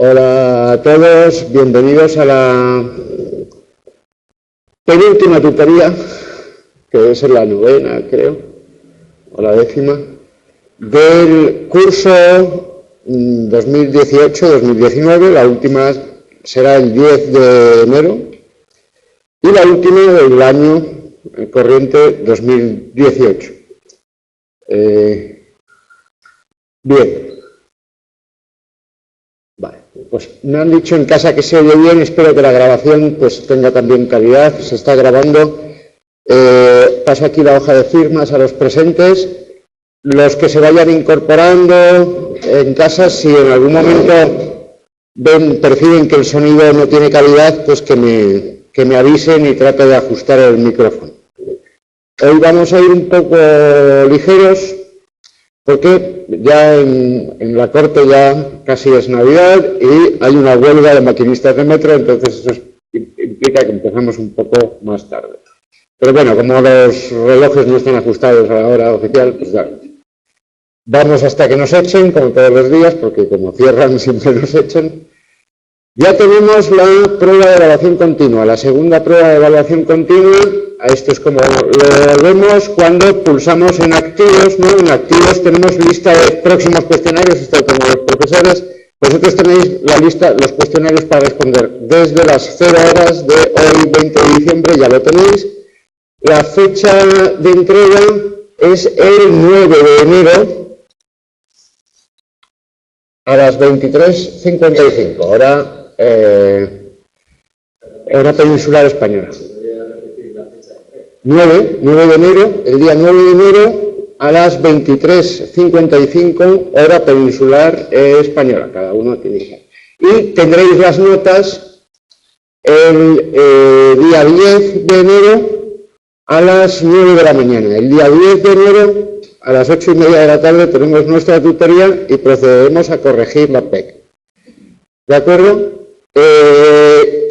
Hola a todos, bienvenidos a la penúltima tutoría, que es la novena, creo, o la 10ª, del curso 2018-2019. La última será el 10 de enero y la última del año corriente 2018. Bien. Vale, pues me han dicho en casa que se oye bien, espero que la grabación pues tenga también calidad, se está grabando. Paso aquí la hoja de firmas a los presentes. Los que se vayan incorporando en casa, si en algún momento perciben que el sonido no tiene calidad, pues que me avisen y trate de ajustar el micrófono. Hoy vamos a ir un poco ligeros, porque ya en la corte ya casi es Navidad y hay una huelga de maquinistas de metro, entonces eso implica que empezamos un poco más tarde. Pero bueno, como los relojes no están ajustados a la hora oficial, pues ya vamos hasta que nos echen, como todos los días, porque como cierran siempre nos echan. Ya tenemos la prueba de evaluación continua, la segunda prueba de evaluación continua. Esto es como lo vemos cuando pulsamos en activos, ¿no? En activos tenemos lista de próximos cuestionarios, esto con los profesores. Vosotros tenéis la lista, los cuestionarios para responder desde las 0 horas de hoy, 20 de diciembre, ya lo tenéis. La fecha de entrega es el 9 de enero a las 23:55, hora peninsular española. 9 de enero, el día 9 de enero a las 23:55, hora peninsular española, cada uno tiene que. Y tendréis las notas el día 10 de enero a las 9 de la mañana. El día 10 de enero a las 8:30 de la tarde tenemos nuestra tutoría y procederemos a corregir la PEC. ¿De acuerdo?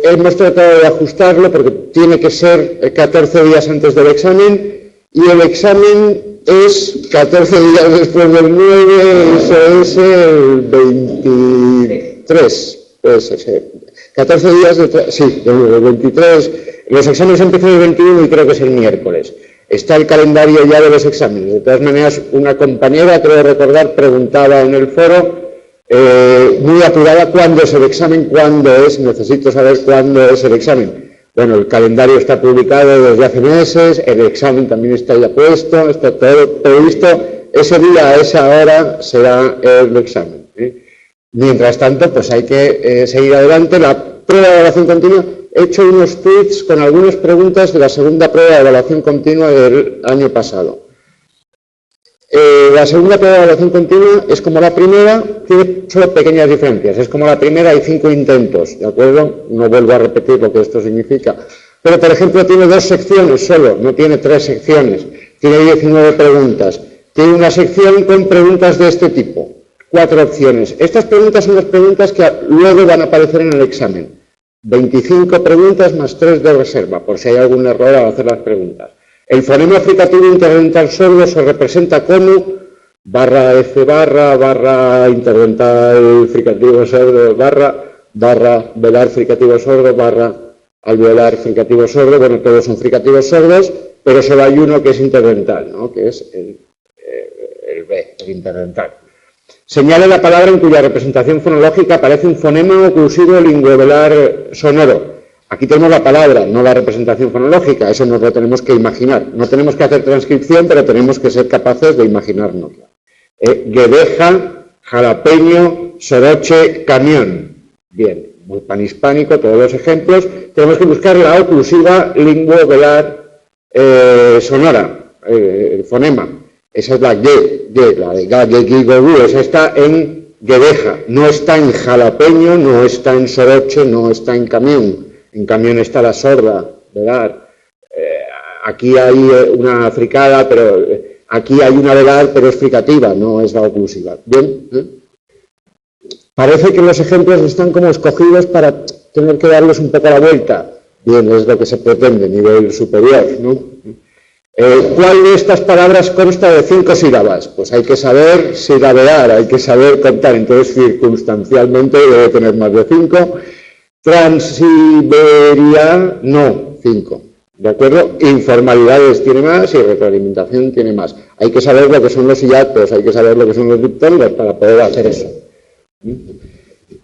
Hemos tratado de ajustarlo porque tiene que ser 14 días antes del examen y el examen es 14 días después del 9, eso es el 23, pues 14 días detrás, sí, el 23, los exámenes empiezan el 21 y creo que es el miércoles. Está el calendario ya de los exámenes. De todas maneras, una compañera, creo recordar, preguntaba en el foro, muy apurada, ¿cuándo es el examen? ¿Cuándo es? Necesito saber cuándo es el examen. Bueno, el calendario está publicado desde hace meses, el examen también está ya puesto, está todo previsto. Ese día, a esa hora, será el examen. Mientras tanto, pues hay que seguir adelante. La prueba de evaluación continua, he hecho unos tweets con algunas preguntas de la segunda prueba de evaluación continua del año pasado. La segunda prueba de evaluación continua es como la primera, tiene solo pequeñas diferencias. Es como la primera, hay 5 intentos, ¿de acuerdo? No vuelvo a repetir lo que esto significa. Pero, por ejemplo, tiene 2 secciones solo, no tiene 3 secciones. Tiene 19 preguntas. Tiene una sección con preguntas de este tipo. 4 opciones. Estas preguntas son las preguntas que luego van a aparecer en el examen. 25 preguntas más 3 de reserva, por si hay algún error al hacer las preguntas. El fonema fricativo interdental sordo se representa como /F /, interdental fricativo sordo, /, velar fricativo sordo, alveolar fricativo sordo. Bueno, todos son fricativos sordos, pero solo hay uno que es interdental, ¿no? Que es el B, el interdental. Señale la palabra en cuya representación fonológica aparece un fonema oclusivo lingüovelar sonoro. Aquí tenemos la palabra, no la representación fonológica, eso nos lo tenemos que imaginar. No tenemos que hacer transcripción, pero tenemos que ser capaces de imaginárnoslo. Guedeja, jalapeño, soroche, camión. Bien, muy panhispánico, todos los ejemplos. Tenemos que buscar la oclusiva lingüovelar sonora, el fonema. Esa es la G, la de ga, ge, gi, go, gu. Esa está en guedeja, no está en jalapeño, no está en soroche, no está en camión. En camión está la sorda, velar. Aquí hay una fricada, pero aquí hay una velar, pero es fricativa, no es la oclusiva. Bien, parece que los ejemplos están como escogidos para tener que darles un poco la vuelta. Bien, es lo que se pretende, nivel superior, ¿no? ¿Cuál de estas palabras consta de 5 sílabas? Pues hay que saber silabear, hay que saber contar, entonces circunstancialmente debe tener más de 5. Transiberia, no, 5. ¿De acuerdo? Informalidades tiene más y retroalimentación tiene más. Hay que saber lo que son los hiatos, hay que saber lo que son los diptongos para poder hacer eso.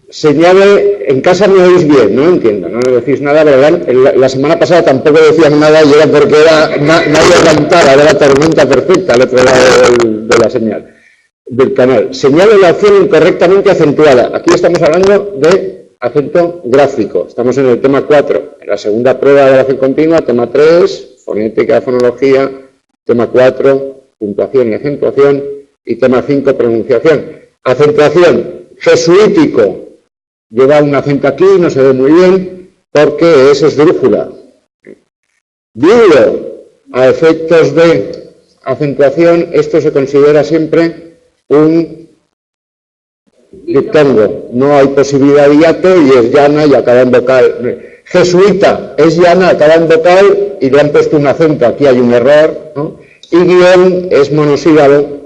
Señale, en casa me oís bien, no entiendo, no decís nada, ¿verdad? La semana pasada tampoco decían nada y era porque nadie cantaba, era la tormenta perfecta al otro lado de la señal, del canal. Señale la opción incorrectamente acentuada. Aquí estamos hablando de acento gráfico. Estamos en el tema 4, en la segunda prueba de oración continua, tema 3, fonética, fonología, tema 4, puntuación y acentuación, y tema 5, pronunciación. Acentuación, jesuítico. Lleva un acento aquí, no se ve muy bien, porque es esdrújula. Viudo, a efectos de acentuación, esto se considera siempre un diptongo. No hay posibilidad de hiato y es llana y acaba en vocal. Jesuita, es llana, acaba en vocal y le han puesto un acento. Aquí hay un error, ¿no? Y guión es monosílabo.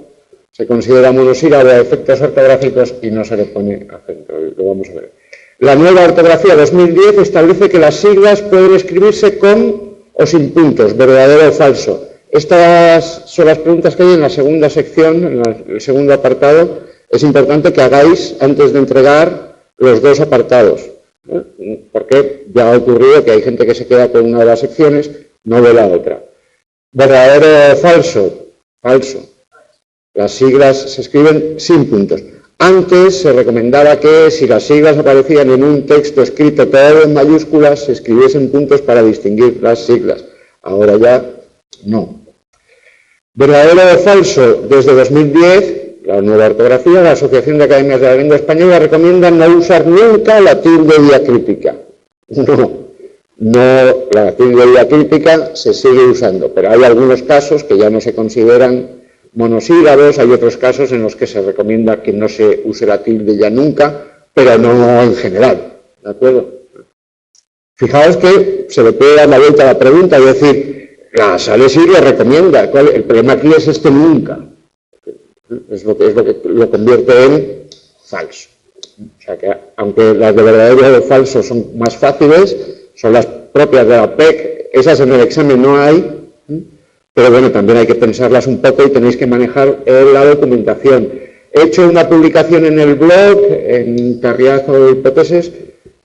Se considera monosílabo a efectos ortográficos y no se le pone acento. Lo vamos a ver. La nueva ortografía 2010 establece que las siglas pueden escribirse con o sin puntos, verdadero o falso. Estas son las preguntas que hay en la segunda sección, en el segundo apartado. Es importante que hagáis antes de entregar los dos apartados, porque ya ha ocurrido que hay gente que se queda con una de las secciones, no ve la otra. Verdadero o falso, falso. Las siglas se escriben sin puntos. Antes se recomendaba que si las siglas aparecían en un texto escrito todo en mayúsculas, se escribiesen puntos para distinguir las siglas. Ahora ya no. Verdadero o falso, desde 2010, la nueva ortografía, la Asociación de Academias de la Lengua Española recomienda no usar nunca la tilde diacrítica. No, la tilde diacrítica se sigue usando, pero hay algunos casos que ya no se consideran monosílabos, hay otros casos en los que se recomienda que no se use la tilde ya nunca, pero no en general, ¿de acuerdo? Fijaos que se le puede dar la vuelta a la pregunta y decir, la Sale sí lo recomienda, el problema aquí es este nunca, es lo que lo convierte en falso. O sea que, aunque las de verdadero o falso son más fáciles, son las propias de la PEC, esas en el examen no hay. Pero bueno, también hay que pensarlas un poco y tenéis que manejar la documentación. He hecho una publicación en el blog, en Carriazo de Hipótesis,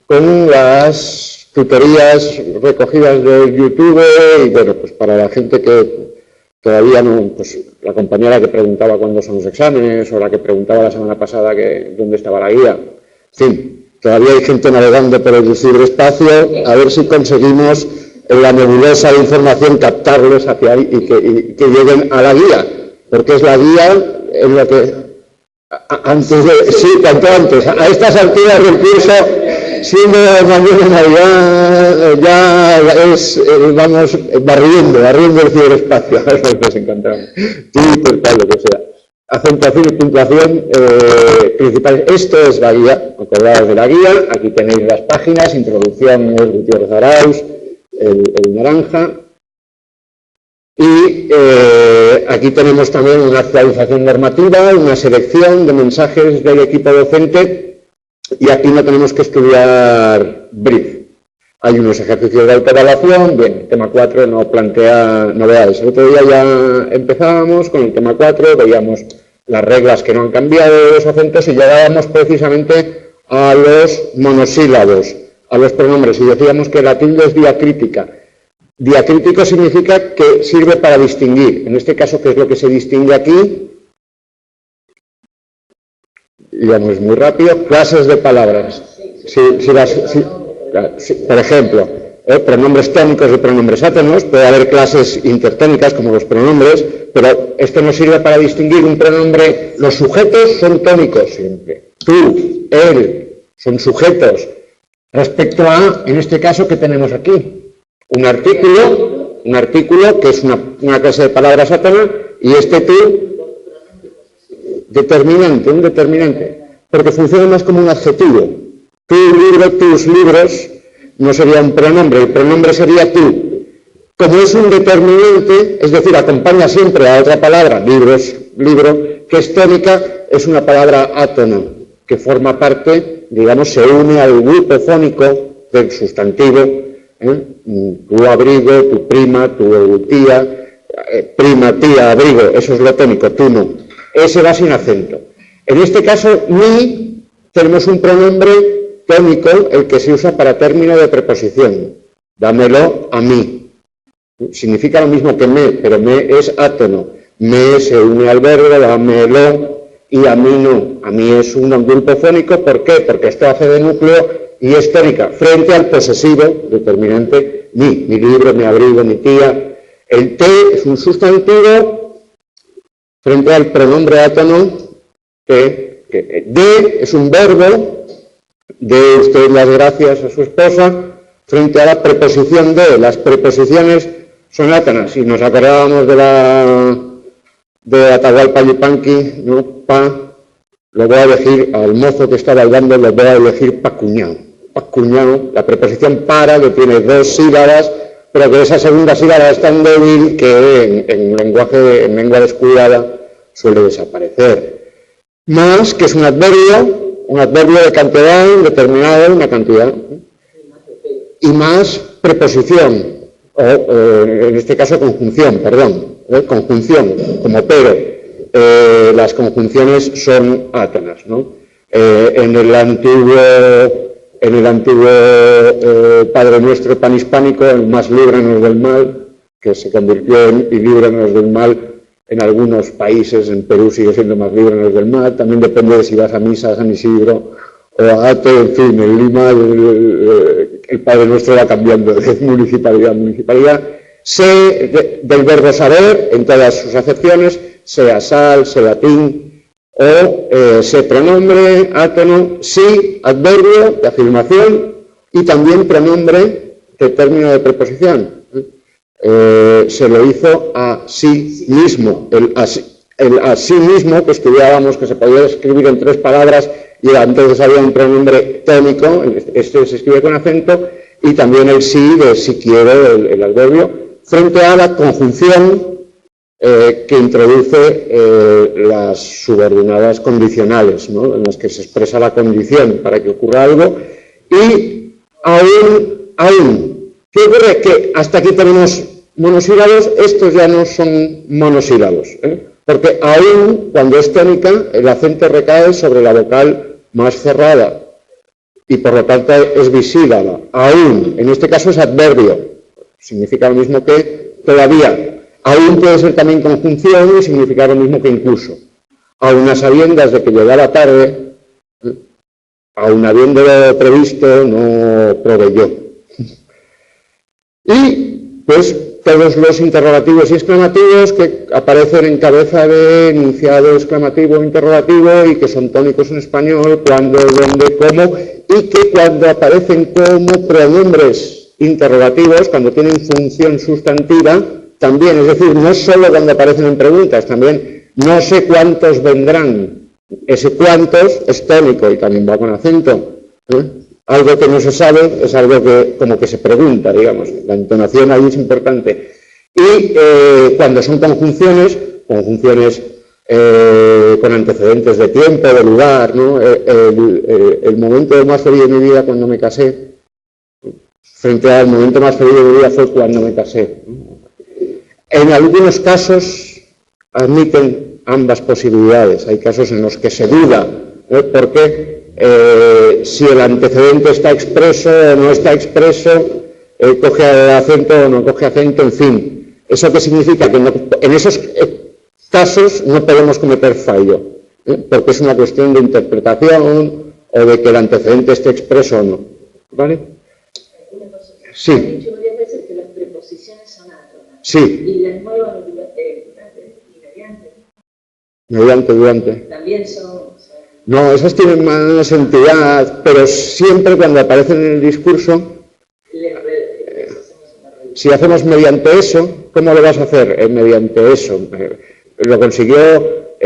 con las tutorías recogidas de YouTube y bueno, pues para la gente que todavía no, pues la compañera que preguntaba cuándo son los exámenes o la que preguntaba la semana pasada que dónde estaba la guía. En fin, todavía hay gente navegando por el ciberespacio, a ver si conseguimos en la nebulosa de información captarlos hacia ahí y que lleguen a la guía, porque es la guía en lo que antes de, sí, cuanto antes, a estas alturas del curso, siendo mañana Navidad, ya es, vamos, barriendo el ciberespacio, a ver si nos encontramos, Twitter, tal, lo que sea. Acentuación y puntuación principales. Esto es la guía, acordaos de la guía, aquí tenéis las páginas, introducción es Gutiérrez Arauz, el naranja, y aquí tenemos también una actualización normativa, una selección de mensajes del equipo docente, y aquí no tenemos que estudiar brief. Hay unos ejercicios de autoevaluación, bien, tema 4 no plantea novedades. El otro día ya empezábamos con el tema 4, veíamos las reglas que no han cambiado de los acentos y llegábamos precisamente a los monosílabos, a los pronombres, y decíamos que la tilde es diacrítica. Diacrítico significa que sirve para distinguir. En este caso, ¿qué es lo que se distingue aquí? Digamos muy rápido, clases de palabras. Por ejemplo, pronombres tónicos y pronombres átonos, puede haber clases intertónicas como los pronombres, pero esto no sirve para distinguir un pronombre. Los sujetos son tónicos siempre. Tú, él, son sujetos. Respecto a, en este caso, ¿qué tenemos aquí? Un artículo que es una clase de palabras átona, y este tú, determinante, un determinante, porque funciona más como un adjetivo. Tu libro, tus libros, no sería un pronombre, el pronombre sería tú. Como es un determinante, es decir, acompaña siempre a otra palabra, libro, que es tónica, es una palabra átona, que forma parte, digamos, se une al grupo fónico del sustantivo, tu abrigo, tu prima, tu tía, prima, tía, abrigo, eso es lo tónico, tú no. Ese va sin acento. En este caso, mi, tenemos un pronombre tónico, el que se usa para término de preposición. Dámelo a mí. Significa lo mismo que me, pero me es átono. Me se une al verbo, dámelo, y a mí no. A mí es un grupo fónico, ¿por qué? Porque esto hace de núcleo y es tónica, frente al posesivo, determinante, mi libro, mi abrigo, mi tía. El te es un sustantivo frente al pronombre átono, que de es un verbo, de usted las gracias a su esposa, frente a la preposición de. Las preposiciones son átonas. Si nos acordábamos de Atahualpa Yupanqui, ¿no? Lo voy a elegir al mozo que está bailando, lo voy a elegir pa' cuñado. Pa' cuñado, la preposición para, que tiene 2 sílabas, pero que esa segunda sílaba es tan débil que en lengua descuidada suele desaparecer. Más, que es un adverbio de cantidad indeterminada, una cantidad. Y más, preposición, o en este caso conjunción, perdón, conjunción, como pero. Las conjunciones son átonas, ¿no? En el antiguo Padre Nuestro panhispánico, el más líbranos del mal, que se convirtió en y líbranos del mal en algunos países, en Perú sigue siendo más líbranos del mal, también depende de si vas a misa, a San Isidro o a Ate, en fin, en Lima el Padre Nuestro va cambiando de municipalidad a municipalidad. Del verbo saber, en todas sus acepciones, sea sal, sea latín, o se pronombre, átono, sí, adverbio de afirmación y también pronombre de término de preposición. Se lo hizo a sí mismo. El a sí mismo, que estudiábamos que se podía escribir en 3 palabras y entonces había un pronombre tónico, este se escribe con acento, y también el sí de si quiero, el adverbio, frente a la conjunción que introduce las subordinadas condicionales, ¿no? En las que se expresa la condición para que ocurra algo, y aún. ¿Qué ocurre? Que hasta aquí tenemos monosílabos, estos ya no son monosílabos, porque aún, cuando es tónica, el acento recae sobre la vocal más cerrada, y por lo tanto es bisílaba. Aún, en este caso es adverbio, significa lo mismo que todavía. Aún puede ser también conjunción y significar lo mismo que incluso. Aún a sabiendas de que llegaba tarde, aún habiéndolo previsto, no proveyó. Y, pues, todos los interrogativos y exclamativos que aparecen en cabeza de enunciado exclamativo o interrogativo y que son tónicos en español, cuándo, dónde, cómo, y que cuando aparecen como pronombres interrogativos, cuando tienen función sustantiva, también, es decir, no solo cuando aparecen en preguntas, también no sé cuántos vendrán. Ese cuántos es tónico y también va con acento. Algo que no se sabe es algo que como que se pregunta, digamos. La entonación ahí es importante. Y cuando son conjunciones con antecedentes de tiempo, de lugar, ¿no? El momento más feliz de mi vida cuando me casé, frente al momento más feliz de mi vida fue cuando me casé. En algunos casos admiten ambas posibilidades. Hay casos en los que se duda, porque si el antecedente está expreso o no está expreso, coge acento o no coge acento, en fin. ¿Eso qué significa? Que en esos casos no podemos cometer fallo, porque es una cuestión de interpretación o de que el antecedente esté expreso o no. ¿Vale? Sí. Sí. Y las nuevas durante. También son... No, esas tienen más entidad, pero siempre cuando aparecen en el discurso, si hacemos mediante eso, ¿cómo lo vas a hacer? Mediante eso. Lo consiguió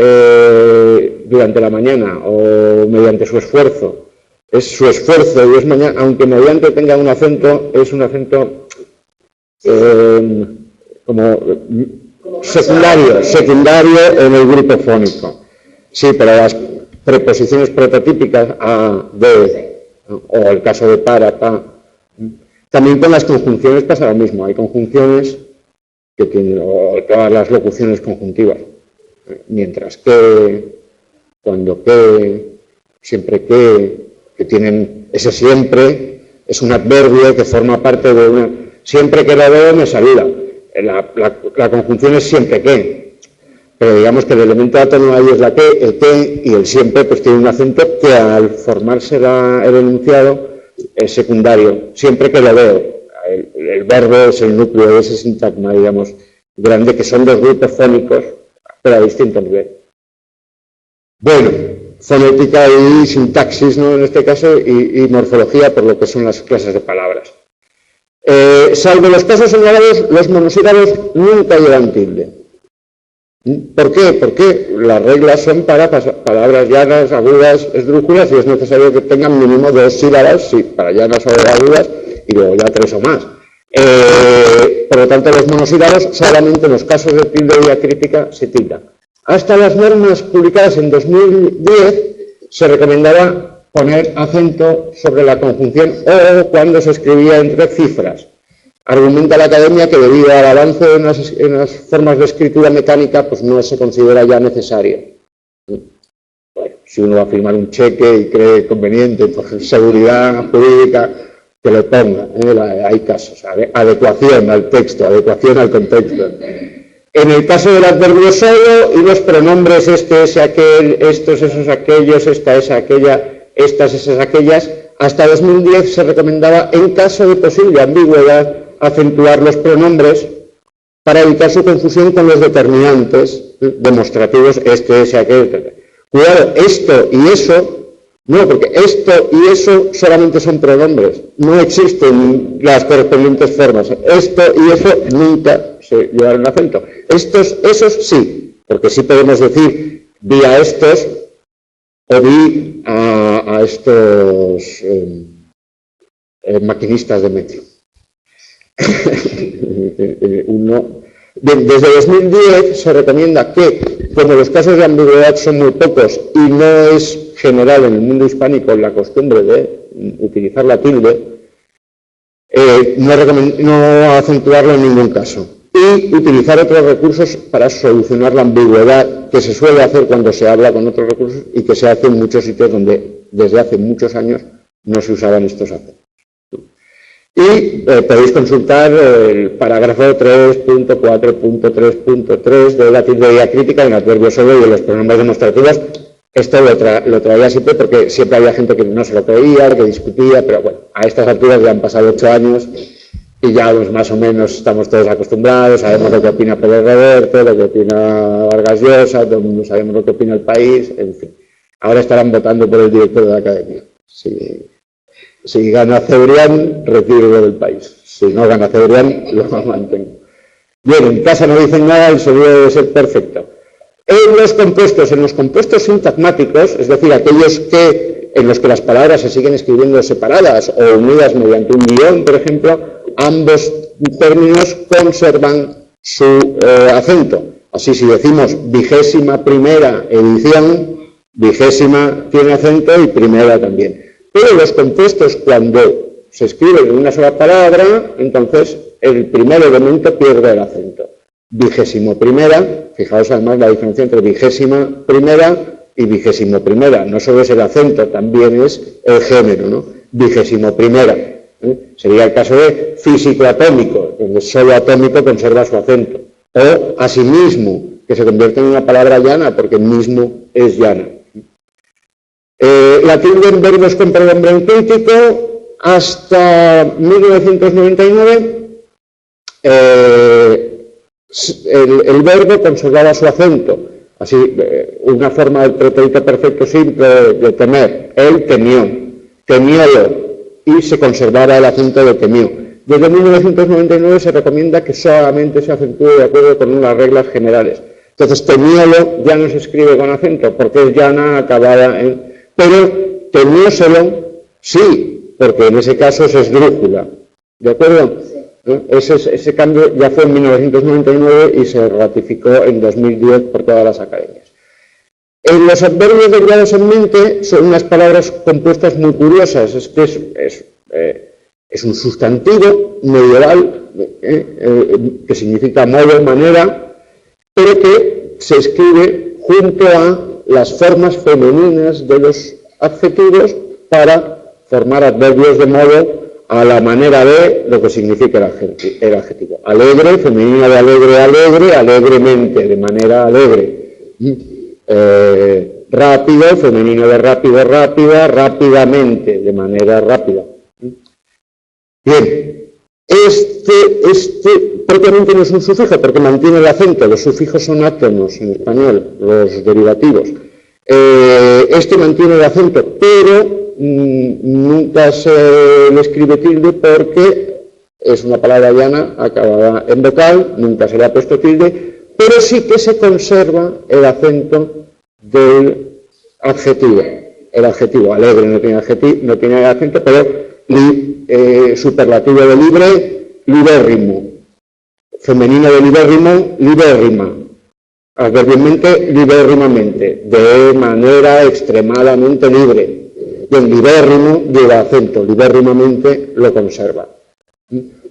durante la mañana o mediante su esfuerzo. Es su esfuerzo y es mañana, aunque mediante tenga un acento, es un acento como secundario en el grupo fónico. Sí, pero las preposiciones prototípicas a, de, o el caso de para, pa. También con las conjunciones pasa lo mismo. Hay conjunciones que tienen, o todas las locuciones conjuntivas. Mientras que, cuando que, siempre que tienen ese siempre, es un adverbio que forma parte de una... Siempre que lo veo me saluda. La conjunción es siempre que. Pero digamos que el elemento átono ahí es la que, el que y el siempre pues tiene un acento que al formarse el enunciado es secundario. Siempre que lo veo. El verbo es el núcleo de ese sintagma, digamos, grande, que son dos grupos fónicos, pero a distinto nivel. Bueno, fonética y sintaxis, ¿no? En este caso, y morfología por lo que son las clases de palabras. Salvo los casos señalados, los monosílabos nunca llevan tilde. ¿Por qué? Porque las reglas son para palabras llanas, agudas, esdrújulas, y es necesario que tengan mínimo 2 sílabas, sí, para llanas o agudas, y luego ya 3 o más. Por lo tanto, los monosílabos solamente en los casos de tilde diacrítica se tildan. Hasta las normas publicadas en 2010 se recomendaba poner acento sobre la conjunción o cuando se escribía entre cifras. Argumenta la Academia que debido al avance en las formas de escritura mecánica, pues no se considera ya necesario. Bueno, si uno va a firmar un cheque y cree conveniente, por seguridad jurídica, que lo ponga. Hay casos, adecuación al texto, adecuación al contexto. En el caso del adverbio solo y los pronombres este, ese, aquel, estos, esos, aquellos, esta, esa, aquella, estas, esas, aquellas, hasta 2010 se recomendaba, en caso de posible ambigüedad, acentuar los pronombres para evitar su confusión con los determinantes demostrativos, este, ese, aquel. Cuidado, esto y eso, no, porque esto y eso solamente son pronombres, no existen las correspondientes formas. Esto y eso nunca se llevarán acento. Estos, esos sí, porque sí podemos decir vi a estos o vi a estos maquinistas de metro. Desde 2010 se recomienda que, como los casos de ambigüedad son muy pocos y no es general en el mundo hispánico la costumbre de utilizar la tilde, no acentuarlo en ningún caso. Y utilizar otros recursos para solucionar la ambigüedad que se suele hacer cuando se habla con otros recursos y que se hace en muchos sitios donde desde hace muchos años no se usaban estos acentos. Y podéis consultar el parágrafo 3.4.3.3 de la tilde diacrítica en adverbio solo y en los pronombres demostrativos. Esto lo traía siempre porque siempre había gente que no se lo creía, que discutía, pero bueno, a estas alturas ya han pasado 8 años y ya pues, más o menos estamos todos acostumbrados, sabemos lo que opina Pérez Reverte, lo que opina Vargas Llosa, todo el mundo sabemos lo que opina el país, en fin. Ahora estarán votando por el director de la Academia. Sí. Si gana Cebrián, retiro del país. Si no gana Cebrián, lo mantengo. Bien, en casa no dicen nada, el sonido debe ser perfecto. En los compuestos sintagmáticos, es decir, aquellos en los que las palabras se siguen escribiendo separadas o unidas mediante un guión, por ejemplo, ambos términos conservan su acento. Así, si decimos 21ª edición, 20ª tiene acento y primera también. Pero los compuestos, cuando se escriben en una sola palabra, entonces el primer elemento pierde el acento. 21ª, fijaos además la diferencia entre 21ª y 21ª. No solo es el acento, también es el género, ¿no? 21ª. Sería el caso de físico-atómico, donde solo atómico conserva su acento. O asimismo, que se convierte en una palabra llana, porque mismo es llana. La tilde en verbos con pronombre auténtico hasta 1999 el verbo conservaba su acento, así una forma del pretérito perfecto simple de temer, él temió, temiólo, y se conservaba el acento de temió. Desde 1999 se recomienda que solamente se acentúe de acuerdo con unas reglas generales. Entonces temiólo ya no se escribe con acento porque es llana acabada en... Pero temióselo, sí, porque en ese caso es esdrújula. ¿De acuerdo? ¿no? Ese cambio ya fue en 1999 y se ratificó en 2010 por todas las academias. Los adverbios derivados en mente son unas palabras compuestas muy curiosas. Es que es un sustantivo medieval que significa modo, manera, pero que se escribe junto a las formas femeninas de los adjetivos para formar adverbios de modo a la manera de lo que significa el adjetivo. Alegre, femenina de alegre, alegre, alegremente, de manera alegre. Rápido, femenino de rápido, rápida, rápidamente, de manera rápida. Bien, propiamente no es un sufijo porque mantiene el acento. Los sufijos son átonos en español, los derivativos. Este mantiene el acento, pero nunca se le escribe tilde porque es una palabra llana acabada en vocal, nunca se le ha puesto tilde, pero sí que se conserva el acento del adjetivo. El adjetivo alegre no tiene acento, pero superlativo de libre, libérrimo. Femenino de libérrimo, libérrima. Adverbialmente, libérrimamente. De manera extremadamente libre. Bien, libérrimo lleva acento, libérrimamente lo conserva.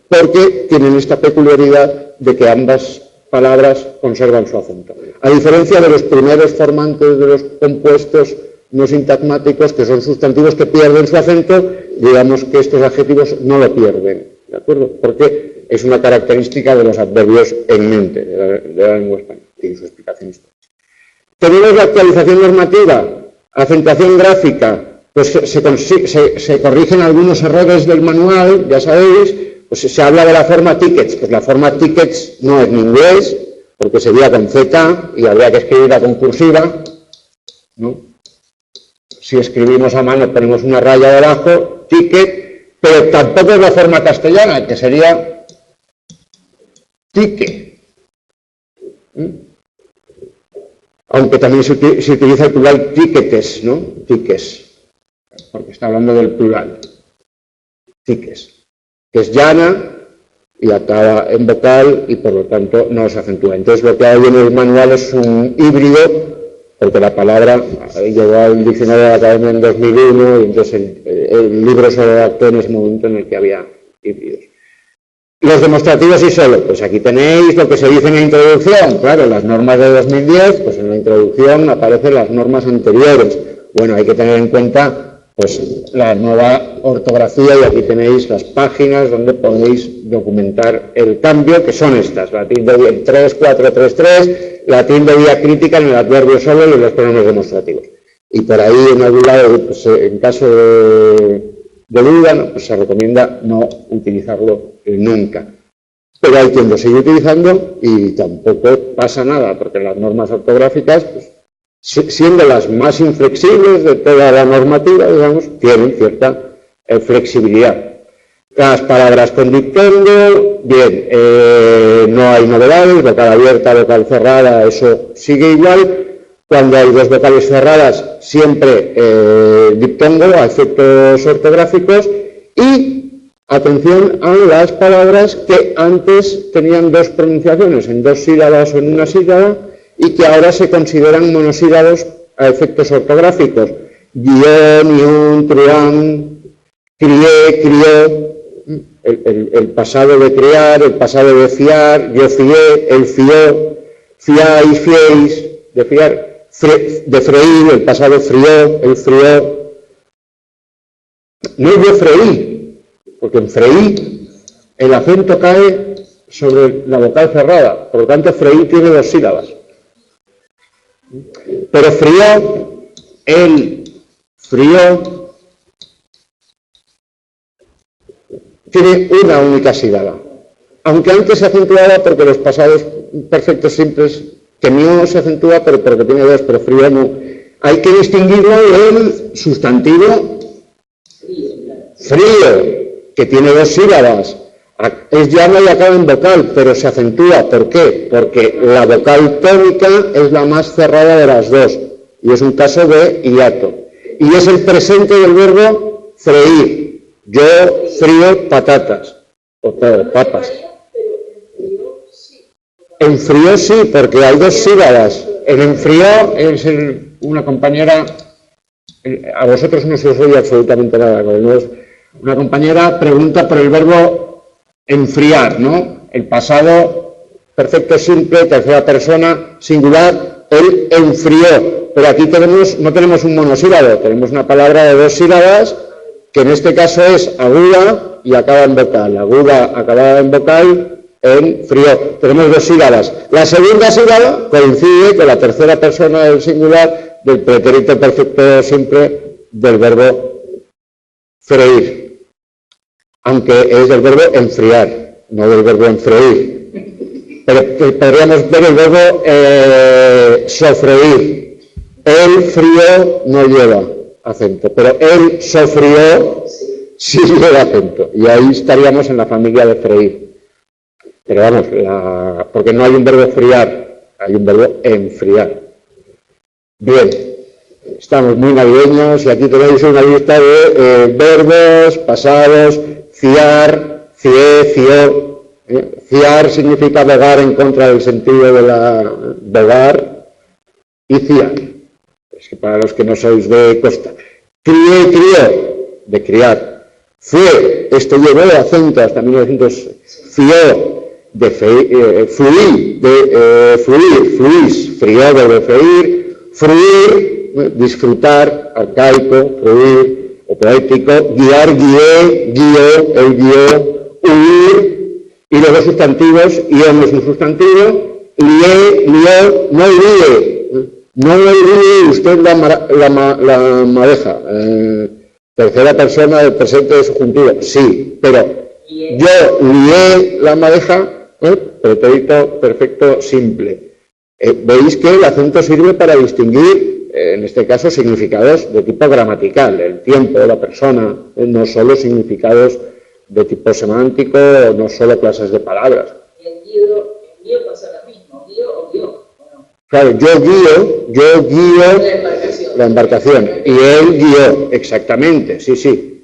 Porque tienen esta peculiaridad de que ambas palabras conservan su acento. A diferencia de los primeros formantes de los compuestos no sintagmáticos, que son sustantivos que pierden su acento, digamos que estos adjetivos no lo pierden, ¿de acuerdo? Porque es una característica de los adverbios en mente de la lengua española. Tiene su explicación histórica. Tenemos la actualización normativa, acentuación gráfica, pues se corrigen algunos errores del manual, ya sabéis, pues se habla de la forma tickets, pues la forma tickets no es en inglés, porque sería con Z y habría que escribirla con cursiva, ¿no? Si escribimos a mano ponemos una raya debajo, ticket, pero tampoco es la forma castellana, que sería tique. Aunque también se utiliza el plural tiquetes, ¿no? Tiques, porque está hablando del plural. Tiques, que es llana y acaba en vocal y por lo tanto no se acentúa. Entonces lo que hay en el manual es un híbrido, porque la palabra llegó al diccionario de la Academia en 2001 y entonces el libro se redactó en ese momento en el que había híbridos. Los demostrativos y solo, pues aquí tenéis lo que se dice en la introducción. Claro, las normas de 2010, pues en la introducción aparecen las normas anteriores. Bueno, hay que tener en cuenta pues la nueva ortografía y aquí tenéis las páginas donde podéis documentar el cambio, que son estas, la tilde 3433, la tilde diacrítica en el adverbio solo y en los pronombres demostrativos. Y por ahí en algún lado, pues, en caso de duda, pues se recomienda no utilizarlo nunca. Pero hay quien lo sigue utilizando y tampoco pasa nada, porque las normas ortográficas, pues, siendo las más inflexibles de toda la normativa, digamos, tienen cierta flexibilidad. Las palabras con dictando, bien, no hay novedades, vocal abierta, vocal cerrada, eso sigue igual. Cuando hay dos vocales cerradas, siempre diptongo a efectos ortográficos y atención a las palabras que antes tenían dos pronunciaciones, en dos sílabas o en una sílaba, y que ahora se consideran monosílabos a efectos ortográficos. Guión, ión, truán, crié, crió, el pasado de crear, el pasado de fiar, yo fié, él fió, fiáis, fiéis, de fiar, de freír, el pasado frió, él frió. No es yo freí, porque en freí el acento cae sobre la vocal cerrada, por lo tanto freí tiene dos sílabas. Pero frió, él frió, tiene una única sílaba. Aunque antes se acentuaba porque los pasados perfectos simples, que no se acentúa pero porque tiene dos, pero frió no. Hay que distinguirlo del sustantivo frío, que tiene dos sílabas. Es llano y acaba en vocal, pero se acentúa. ¿Por qué? Porque la vocal tónica es la más cerrada de las dos, y es un caso de hiato. Y es el presente del verbo freír. Yo frío patatas. o todo, papas. Enfrió sí, porque hay dos sílabas. El enfrió es una compañera, a vosotros no se os oye absolutamente nada, una compañera pregunta por el verbo enfriar, ¿no? El pasado perfecto simple, tercera persona, singular, él enfrió. Pero aquí no tenemos un monosílabo, tenemos una palabra de dos sílabas, que en este caso es aguda y acaba en vocal. Aguda acabada en vocal, enfrió. Tenemos dos sílabas. La segunda sílaba coincide con la tercera persona del singular del pretérito perfecto simple del verbo freír. Aunque es del verbo enfriar, no del verbo enfreír. Pero podríamos ver el verbo sofreír. El frío no lleva acento, pero el sofrió sí lleva acento. Y ahí estaríamos en la familia de freír. Pero vamos, porque no hay un verbo friar, hay un verbo enfriar. Bien, estamos muy navideños y aquí tenéis una lista de verbos pasados: fiar, fié, fió. Fiar significa bogar en contra del sentido de la bogar, y fiar. Es que para los que no sois de costa. Crié, crió, de criar. Fue, esto llevó acento hasta 1900. Fió, de fluir, fluís, frió, de freír. Fruir, disfrutar, arcaico, fruir, o poético. Guiar, guié, guió, el guió. Huir, y luego sustantivos, ió no es un sustantivo. Lié, lió, no líe. No olvide usted la madeja. Tercera persona del presente de subjuntivo. Sí, pero yo lié la madeja, pretérito perfecto simple. Veis que el acento sirve para distinguir, en este caso, significados de tipo gramatical, el tiempo, la persona, no solo significados de tipo semántico, no solo clases de palabras. El guío pasa lo mismo, guío o guió. Claro, yo guío la embarcación y él guió, exactamente, sí.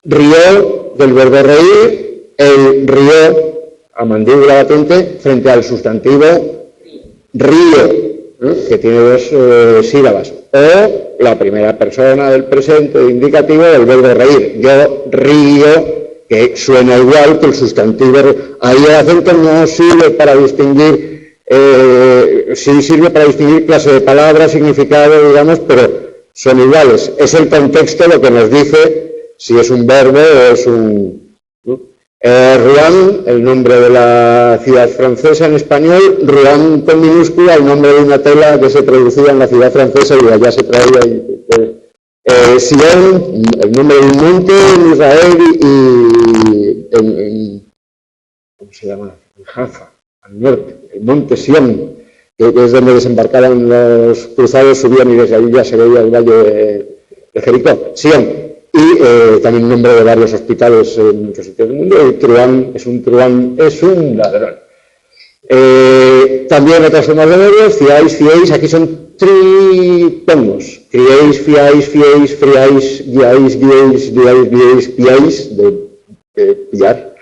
Rió del verbo reír, él rió a mandíbula latente frente al sustantivo río, que tiene dos sílabas, o la primera persona del presente indicativo del verbo reír. Yo río, que suena igual que el sustantivo. Ahí el acento no sirve para distinguir. Sí sirve para distinguir clase de palabras, significado, digamos, pero son iguales. Es el contexto lo que nos dice si es un verbo o es un... Rouen, el nombre de la ciudad francesa en español, Rouen con minúscula, el nombre de una tela que se producía en la ciudad francesa y allá se traía. Sion, el nombre de un monte en Israel y ¿cómo se llama? En Jaffa, al norte, el monte Sion, que es donde desembarcaban los cruzados, subían y desde ahí ya se veía el valle de Jericó. Sion. Y también nombre de varios hospitales en muchos sitios del mundo. El truán es un ladrón. También otras formas de verbos: fiáis, fiéis, aquí son tripongos. Criéis, fiáis, fiéis, friáis, guiáis, guiéis, guiáis, guiéis, piáis, de pillar,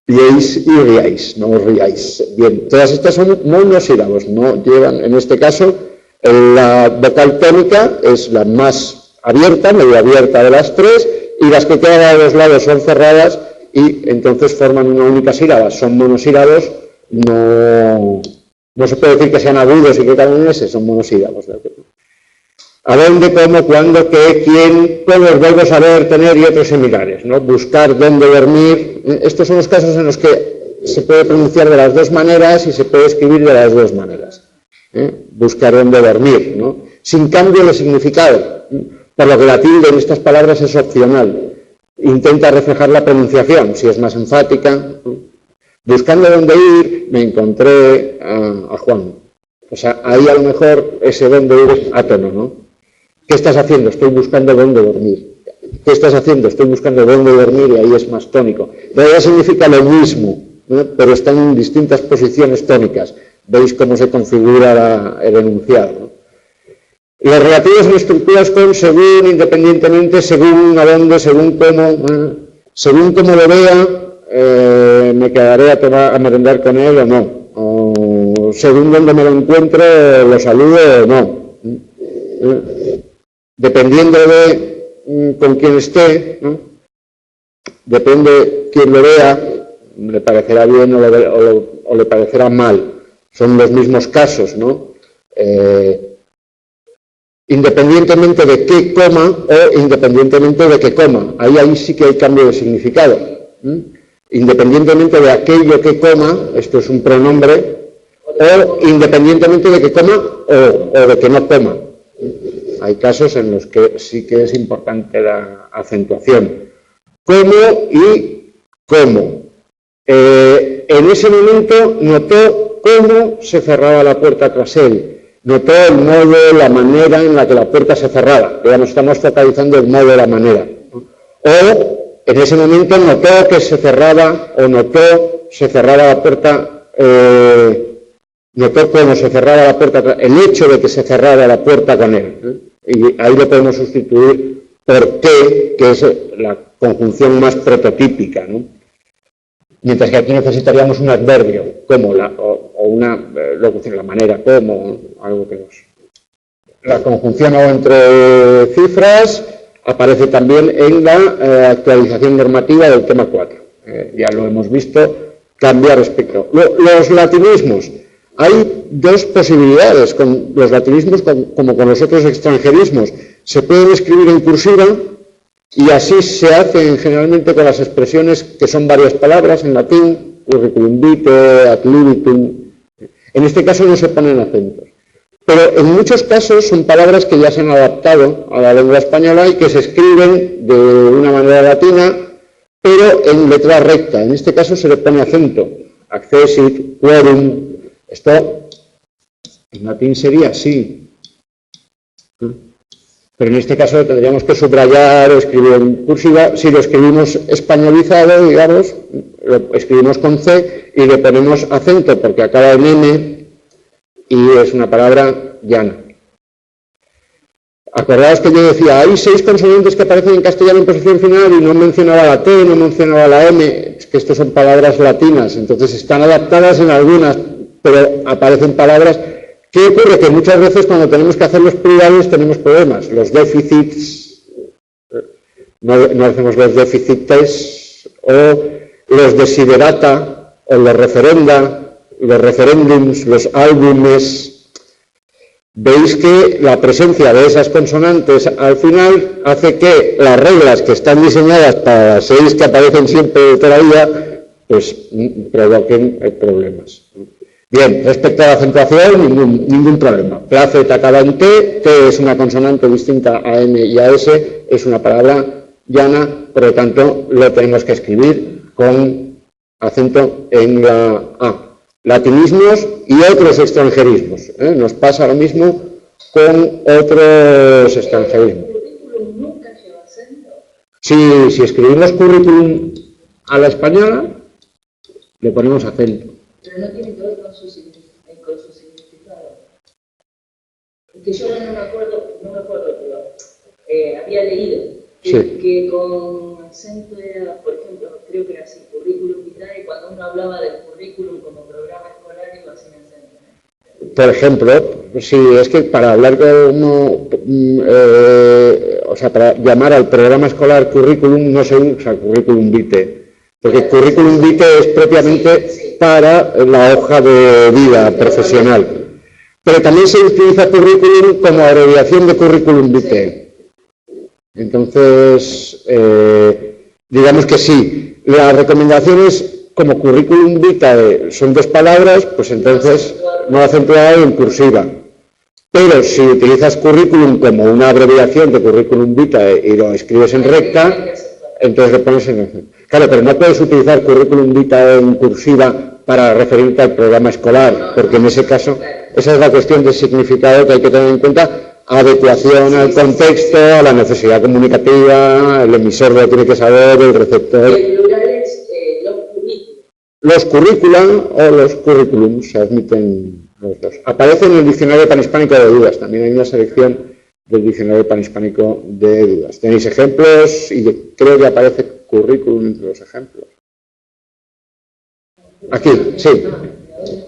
piéis y riáis, no riáis. Bien, todas estas son monosílabos, no llevan, en este caso, la vocal tónica es la más abierta, medio abierta de las tres, y las que quedan a los lados son cerradas y entonces forman una única sílaba. Son monosílabos, no se puede decir que sean agudos y que acaben en ese, son monosílabos. A dónde, cómo, cuándo, qué, quién, todos los verbos haber, tener y otros similares, ¿no? Buscar, dónde, dormir. Estos son los casos en los que se puede pronunciar de las dos maneras y se puede escribir de las dos maneras. Buscar, dónde, dormir, ¿no? Sin cambio de significado. Por lo que la tilde en estas palabras es opcional. Intenta reflejar la pronunciación, si es más enfática. Buscando dónde ir, me encontré a Juan. O sea, ahí a lo mejor ese dónde ir es átono, ¿no? ¿Qué estás haciendo? Estoy buscando dónde dormir. ¿Qué estás haciendo? Estoy buscando dónde dormir, y ahí es más tónico. En realidad significa lo mismo, ¿no? Pero están en distintas posiciones tónicas. Veis cómo se configura el enunciado, ¿no? Los relativos son estructuras con según, independientemente, según, a dónde, según cómo. según como lo vea, me quedaré a merendar con él o no. O según donde me lo encuentre, lo saludo o no. Dependiendo de con quién esté, ¿no? Depende quién lo vea, le parecerá bien o le parecerá mal. Son los mismos casos, ¿no? Independientemente de qué coma o independientemente de qué coma. Ahí sí que hay cambio de significado. Independientemente de aquello que coma, esto es un pronombre, o independientemente de que coma o de que no coma. Hay casos en los que sí que es importante la acentuación. Cómo y cómo. En ese momento notó cómo se cerraba la puerta tras él. Notó el modo, la manera en la que la puerta se cerraba. Digamos, estamos focalizando el modo, la manera. O en ese momento notó que se cerraba se cerraba la puerta, notó cómo se cerraba la puerta, el hecho de que se cerrara la puerta con él. Y ahí lo podemos sustituir por qué, que es la conjunción más prototípica, ¿no? Mientras que aquí necesitaríamos un adverbio, como o una locución, la manera, como, algo que nos... La conjunción o entre cifras aparece también en la actualización normativa del tema 4. Ya lo hemos visto, cambia respecto. Los latinismos. Hay dos posibilidades con los latinismos como con los otros extranjerismos. Se pueden escribir en cursiva y así se hacen generalmente con las expresiones que son varias palabras en latín, curriculum vitae, ad libitum. En este caso no se ponen acentos. Pero en muchos casos son palabras que ya se han adaptado a la lengua española y que se escriben de una manera latina, pero en letra recta. En este caso se le pone acento. Accessit, quorum. Esto en latín sería así. Pero en este caso tendríamos que subrayar o escribir en cursiva. Si lo escribimos españolizado, digamos, lo escribimos con C y le ponemos acento porque acaba en M y es una palabra llana. Acordaos que yo decía, hay 6 consonantes que aparecen en castellano en posición final y no mencionaba la T, no mencionaba la M. Es que estas son palabras latinas, entonces están adaptadas en algunas, pero aparecen palabras. ¿Qué ocurre? Que muchas veces cuando tenemos que hacer los plurales tenemos problemas. Los déficits, no hacemos los déficites, o los desiderata, o los referenda, los referéndums, los álbumes. Veis que la presencia de esas consonantes al final hace que las reglas que están diseñadas para las 6 que aparecen siempre toda la vida, pues provoquen problemas. Bien, respecto a la acentuación, ningún problema. Placet acaba en T, T es una consonante distinta a M y a S, es una palabra llana, por lo tanto lo tenemos que escribir con acento en la A. Latinismos y otros extranjerismos. Nos pasa lo mismo con otros extranjerismos. ¿El currículum nunca lleva acento? Si escribimos currículum a la española, le ponemos acento. Pero no tiene que ver con su significado. Que yo no me acuerdo, pero había leído que con acento era, por ejemplo, creo que era así, currículum vitae, cuando uno hablaba del currículum como programa escolar iba sin acento. Por ejemplo, si es que para hablar como, para llamar al programa escolar currículum no se usa currículum vitae. Porque currículum vitae es propiamente para la hoja de vida profesional. Pero también se utiliza currículum como abreviación de currículum vitae. Entonces, digamos que sí. La recomendación es, como currículum vitae son 2 palabras, pues entonces no acentuado en cursiva. Pero si utilizas currículum como una abreviación de currículum vitae y lo escribes en recta, entonces le pones en acento. Claro, pero no puedes utilizar currículum vitae en cursiva para referirte al programa escolar, porque en ese caso, esa es la cuestión del significado que hay que tener en cuenta, adecuación al contexto, a la necesidad comunicativa, el emisor lo tiene que saber, el receptor. El plural es los currículos. Los currícula o los currículums se admiten los dos. Aparece en el diccionario panhispánico de dudas, también hay una selección del diccionario panhispánico de dudas. Tenéis ejemplos y creo que aparece currículum entre los ejemplos. Aquí, sí.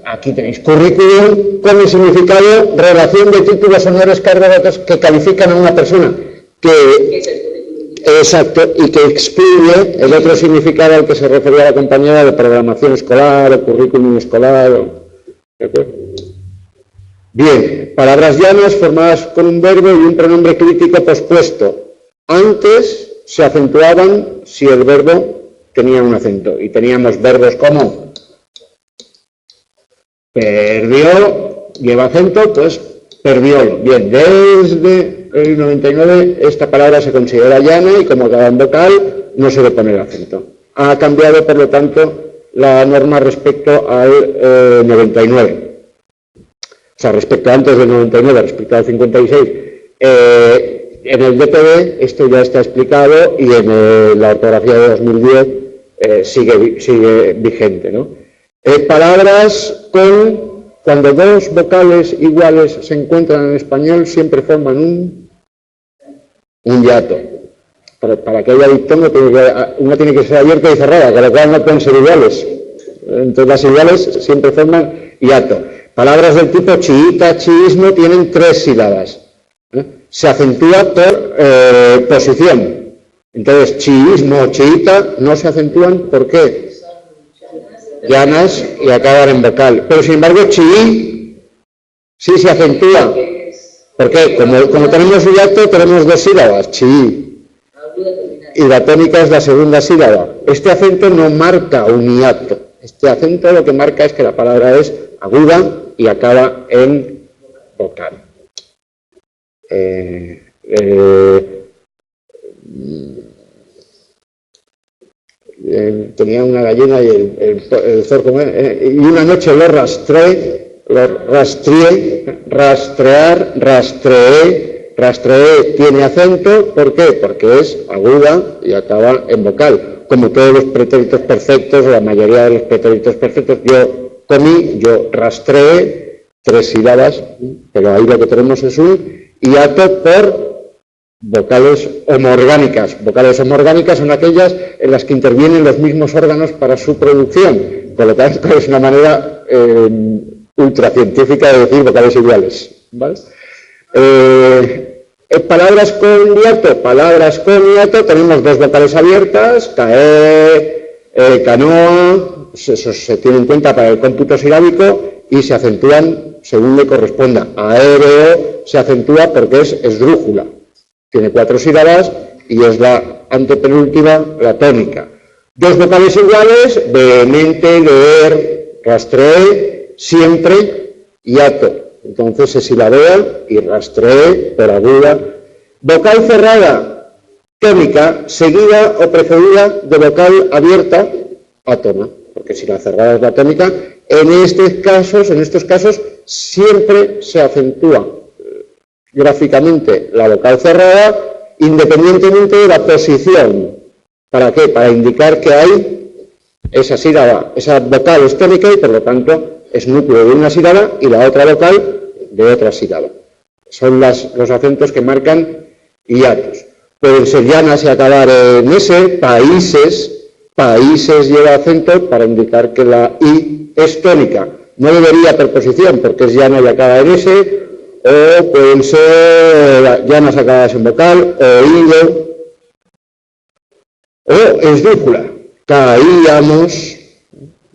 Aquí tenéis currículum con el significado relación de títulos, honores, cargos, datos que califican a una persona. Exacto, y que excluye el otro significado al que se refería la compañera de programación escolar o currículum escolar. ¿De acuerdo? Bien, palabras llanas formadas con un verbo y un pronombre crítico pospuesto. Antes se acentuaban si el verbo tenía un acento. Y teníamos verbos como perdió, lleva acento, pues perdió. Bien, desde el 99 esta palabra se considera llana y como acaba en vocal no se le pone el acento. Ha cambiado, por lo tanto, la norma respecto al 99. O sea, respecto a antes del 99, respecto al 56. En el DPD esto ya está explicado y en la ortografía de 2010 sigue vigente, ¿no? Palabras cuando dos vocales iguales se encuentran en español siempre forman un hiato. Para que haya diptongo una tiene que ser abierta y cerrada, con lo cual no pueden ser iguales. Entonces las iguales siempre forman hiato. Palabras del tipo chiita, chiismo tienen 3 sílabas. Se acentúa por posición. Entonces chiismo, chiita no se acentúan, ¿por qué? Llanas y acaban en vocal. Pero sin embargo chií sí se acentúa. ¿Por qué? Como tenemos un hiato tenemos 2 sílabas, chií. Y la tónica es la segunda sílaba. Este acento no marca un hiato. Este acento lo que marca es que la palabra es aguda y acaba en vocal. Tenía una gallina y el zorro, y una noche lo rastreé, rastreé tiene acento, ¿por qué? Porque es aguda y acaba en vocal. Como todos los pretéritos perfectos, o la mayoría de los pretéritos perfectos, yo comí, yo rastreé, 3 sílabas, pero ahí lo que tenemos es un hiato por vocales homoorgánicas. Vocales homoorgánicas son aquellas en las que intervienen los mismos órganos para su producción. Por lo tanto, es una manera ultracientífica de decir vocales iguales. ¿Vale? Palabras con hiato, tenemos 2 vocales abiertas, cae, canoa, eso se tiene en cuenta para el cómputo silábico y se acentúan según le corresponda. Aéreo se acentúa porque es esdrújula, tiene 4 sílabas y es la antepenúltima, la tónica. 2 vocales iguales, vehemente, leer, rastreé, siempre, hiato. Entonces se silabea y rastreé por aguda. Vocal cerrada, tónica, seguida o precedida de vocal abierta, átona, porque si la cerrada es la tónica, en estos casos siempre se acentúa gráficamente la vocal cerrada, independientemente de la posición. ¿Para qué? Para indicar que hay esa sílaba, esa vocal es tónica y por lo tanto es núcleo de una sílaba y la otra vocal de otra sílaba. Son los acentos que marcan hiatos. Pueden ser llanas y acabar en S, países lleva acento para indicar que la I es tónica. No debería preposición porque es llana y acaba en S, o pueden ser llanas acabadas en vocal, oído, o esdrújula. Caíamos,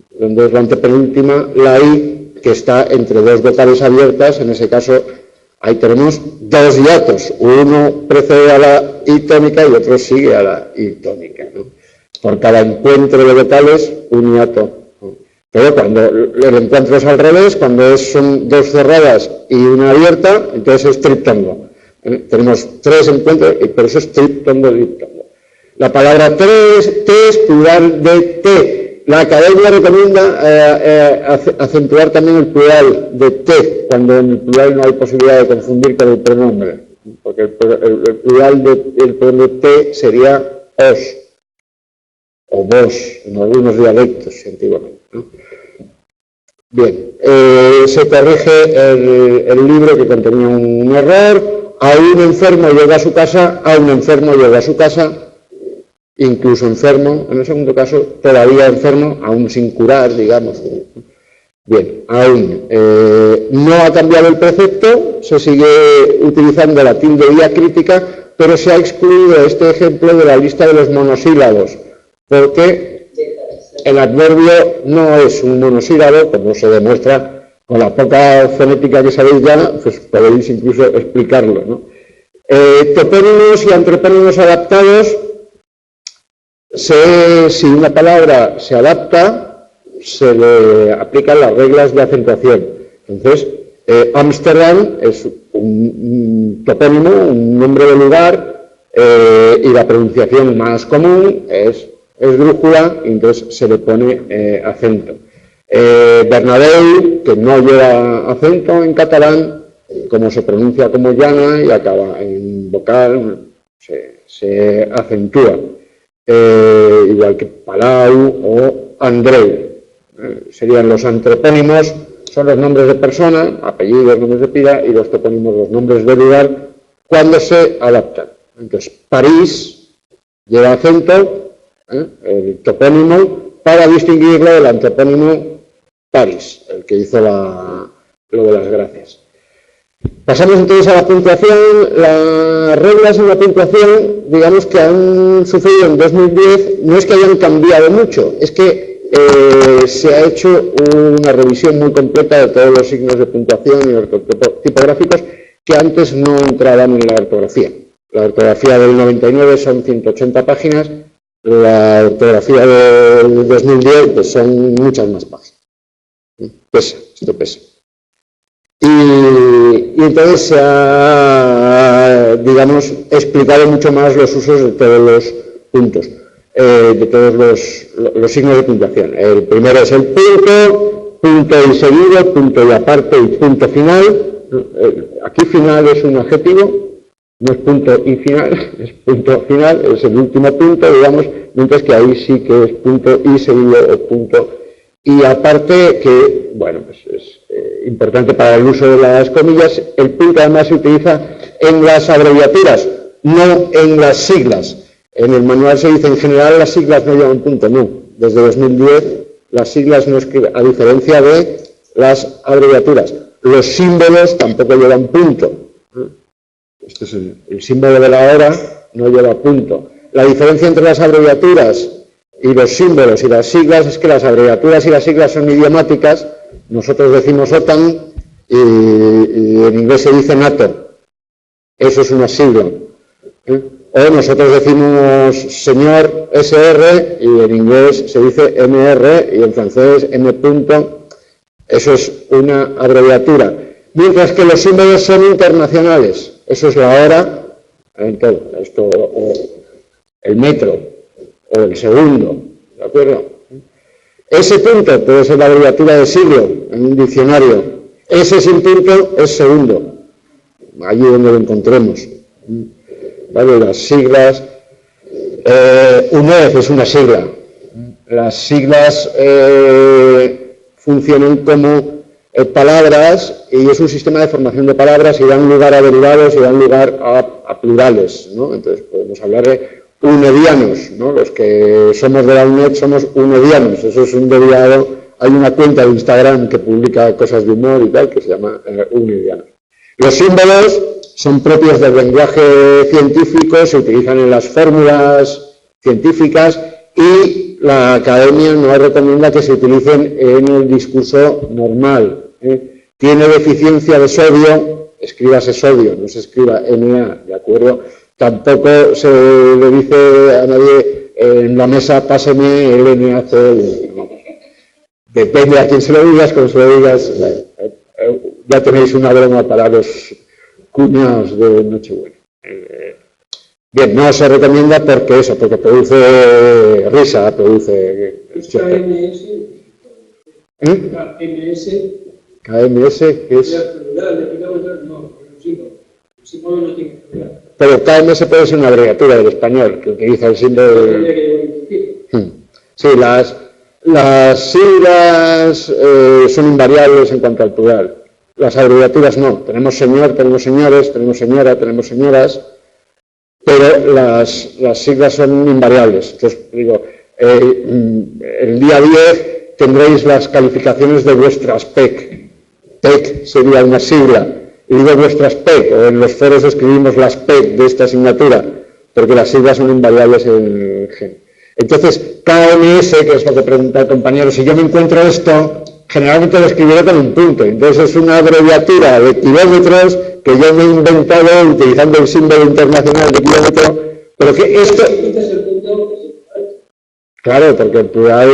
donde es la antepenúltima, la I, que está entre 2 vocales abiertas, en ese caso ahí tenemos 2 hiatos, uno precede a la I tónica y otro sigue a la I tónica, ¿no? Por cada encuentro de vocales, un hiato. Pero cuando el encuentro es al revés, cuando son 2 cerradas y una abierta, entonces es triptongo. Tenemos 3 encuentros y por eso es triptongo, diptongo. La palabra té es plural de té. La academia recomienda acentuar también el plural de té, cuando en el plural no hay posibilidad de confundir con el pronombre, porque el plural del pronombre té sería os o vos, en algunos dialectos antiguamente, ¿no? Bien, se corrige el libro que contenía un error. A un enfermo llega a su casa, incluso enfermo, en el segundo caso todavía enfermo, aún sin curar, digamos. Bien, aún no ha cambiado el precepto, se sigue utilizando la tilde diacrítica, pero se ha excluido este ejemplo de la lista de los monosílabos, porque el adverbio no es un monosílabo, como se demuestra con la poca fonética que sabéis ya, pues podéis incluso explicarlo, ¿no? Topónimos y antropónimos adaptados, si una palabra se adapta, se le aplican las reglas de acentuación. Entonces, Ámsterdam es un topónimo, un nombre de lugar, y la pronunciación más común es esdrújula, y entonces se le pone acento. Bernabéu, que no lleva acento en catalán, como se pronuncia como llana y acaba en vocal, se acentúa. Igual que Palau o Andreu. Serían los antropónimos, son los nombres de persona, apellidos, nombres de pila, y los topónimos, los nombres de lugar, cuando se adaptan. Entonces, París lleva acento, el topónimo, para distinguirlo del antropónimo París, el que hizo lo de las gracias. Pasamos entonces a la puntuación. Las reglas en la puntuación, digamos que han sucedido en 2010, no es que hayan cambiado mucho, es que se ha hecho una revisión muy completa de todos los signos de puntuación y los tipográficos que antes no entraban en la ortografía. La ortografía del 99 son 180 páginas, la ortografía del 2010 pues son muchas más páginas. Pesa, esto pesa. Y entonces se ha, digamos, explicado mucho más los usos de todos los puntos. De todos los signos de puntuación. El primero es el punto, punto y seguido, punto y aparte y punto final. Aquí final es un adjetivo, no es punto y final, es punto final, es el último punto, digamos, mientras que ahí sí que es punto y seguido o punto y aparte, que, bueno, pues es importante para el uso de las comillas. El punto además se utiliza en las abreviaturas, no en las siglas. En el manual se dice, en general las siglas no llevan punto, no. Desde 2010 las siglas no escriben, a diferencia de las abreviaturas. Los símbolos tampoco llevan punto. Este es el símbolo de la hora, no lleva punto. La diferencia entre las abreviaturas y los símbolos y las siglas es que las abreviaturas y las siglas son idiomáticas. Nosotros decimos OTAN y en inglés se dice NATO. Eso es una sigla. O nosotros decimos señor SR y en inglés se dice MR y en francés M. Eso es una abreviatura. Mientras que los símbolos son internacionales. Eso es la hora, esto, o el metro, o el segundo, ¿de acuerdo? Ese punto puede ser la abreviatura de siglo en un diccionario. Ese sin punto es segundo, allí donde lo encontremos. ¿Vale? Las siglas, UNED es una sigla. Las siglas funcionan como palabras y es un sistema de formación de palabras y dan lugar a derivados y dan lugar a plurales, ¿no? Entonces podemos hablar de unedianos, ¿no? Los que somos de la UNED somos unedianos. Eso es un derivado. Hay una cuenta de Instagram que publica cosas de humor y tal que se llama unedianos. Los símbolos son propios del lenguaje científico, se utilizan en las fórmulas científicas y la academia no recomienda que se utilicen en el discurso normal. Tiene deficiencia de sodio, escríbase sodio, no se escriba Na, ¿de acuerdo? Tampoco se le dice a nadie en la mesa, páseme el NaCl. Depende a quién se lo digas, como se lo digas, ya tenéis una broma para los cuñados de Nochebuena. Bien, no se recomienda porque eso, porque produce risa, produce... KMS, ¿qué es? Pero KMS puede ser una abreviatura del español, que utiliza el símbolo... Sí, las siglas son invariables en cuanto al plural. Las abreviaturas no. Tenemos señor, tenemos señores, tenemos señora, tenemos señoras, pero las siglas son invariables. Entonces, digo, el día 10 tendréis las calificaciones de vuestras PEC. PEC sería una sigla. Y digo vuestras PEC, o en los foros escribimos las PEC de esta asignatura, porque las siglas son invariables en el gen. Entonces, KMS, que es lo que pregunta el compañero, si yo me encuentro esto, generalmente lo escribiré con un punto. Entonces es una abreviatura de kilómetros que yo me he inventado utilizando el símbolo internacional de kilómetro, pero que esto... Claro, porque el plural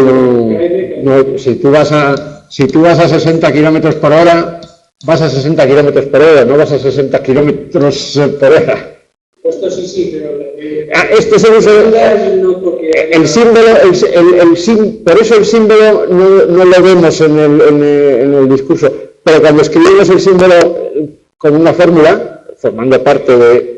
no, si tú vas a 60 kilómetros por hora, vas a 60 kilómetros por hora, no vas a 60 kilómetros por hora. Esto sí, pero... Este es el símbolo, por eso el símbolo no lo vemos en el discurso, pero cuando escribimos el símbolo con una fórmula, formando parte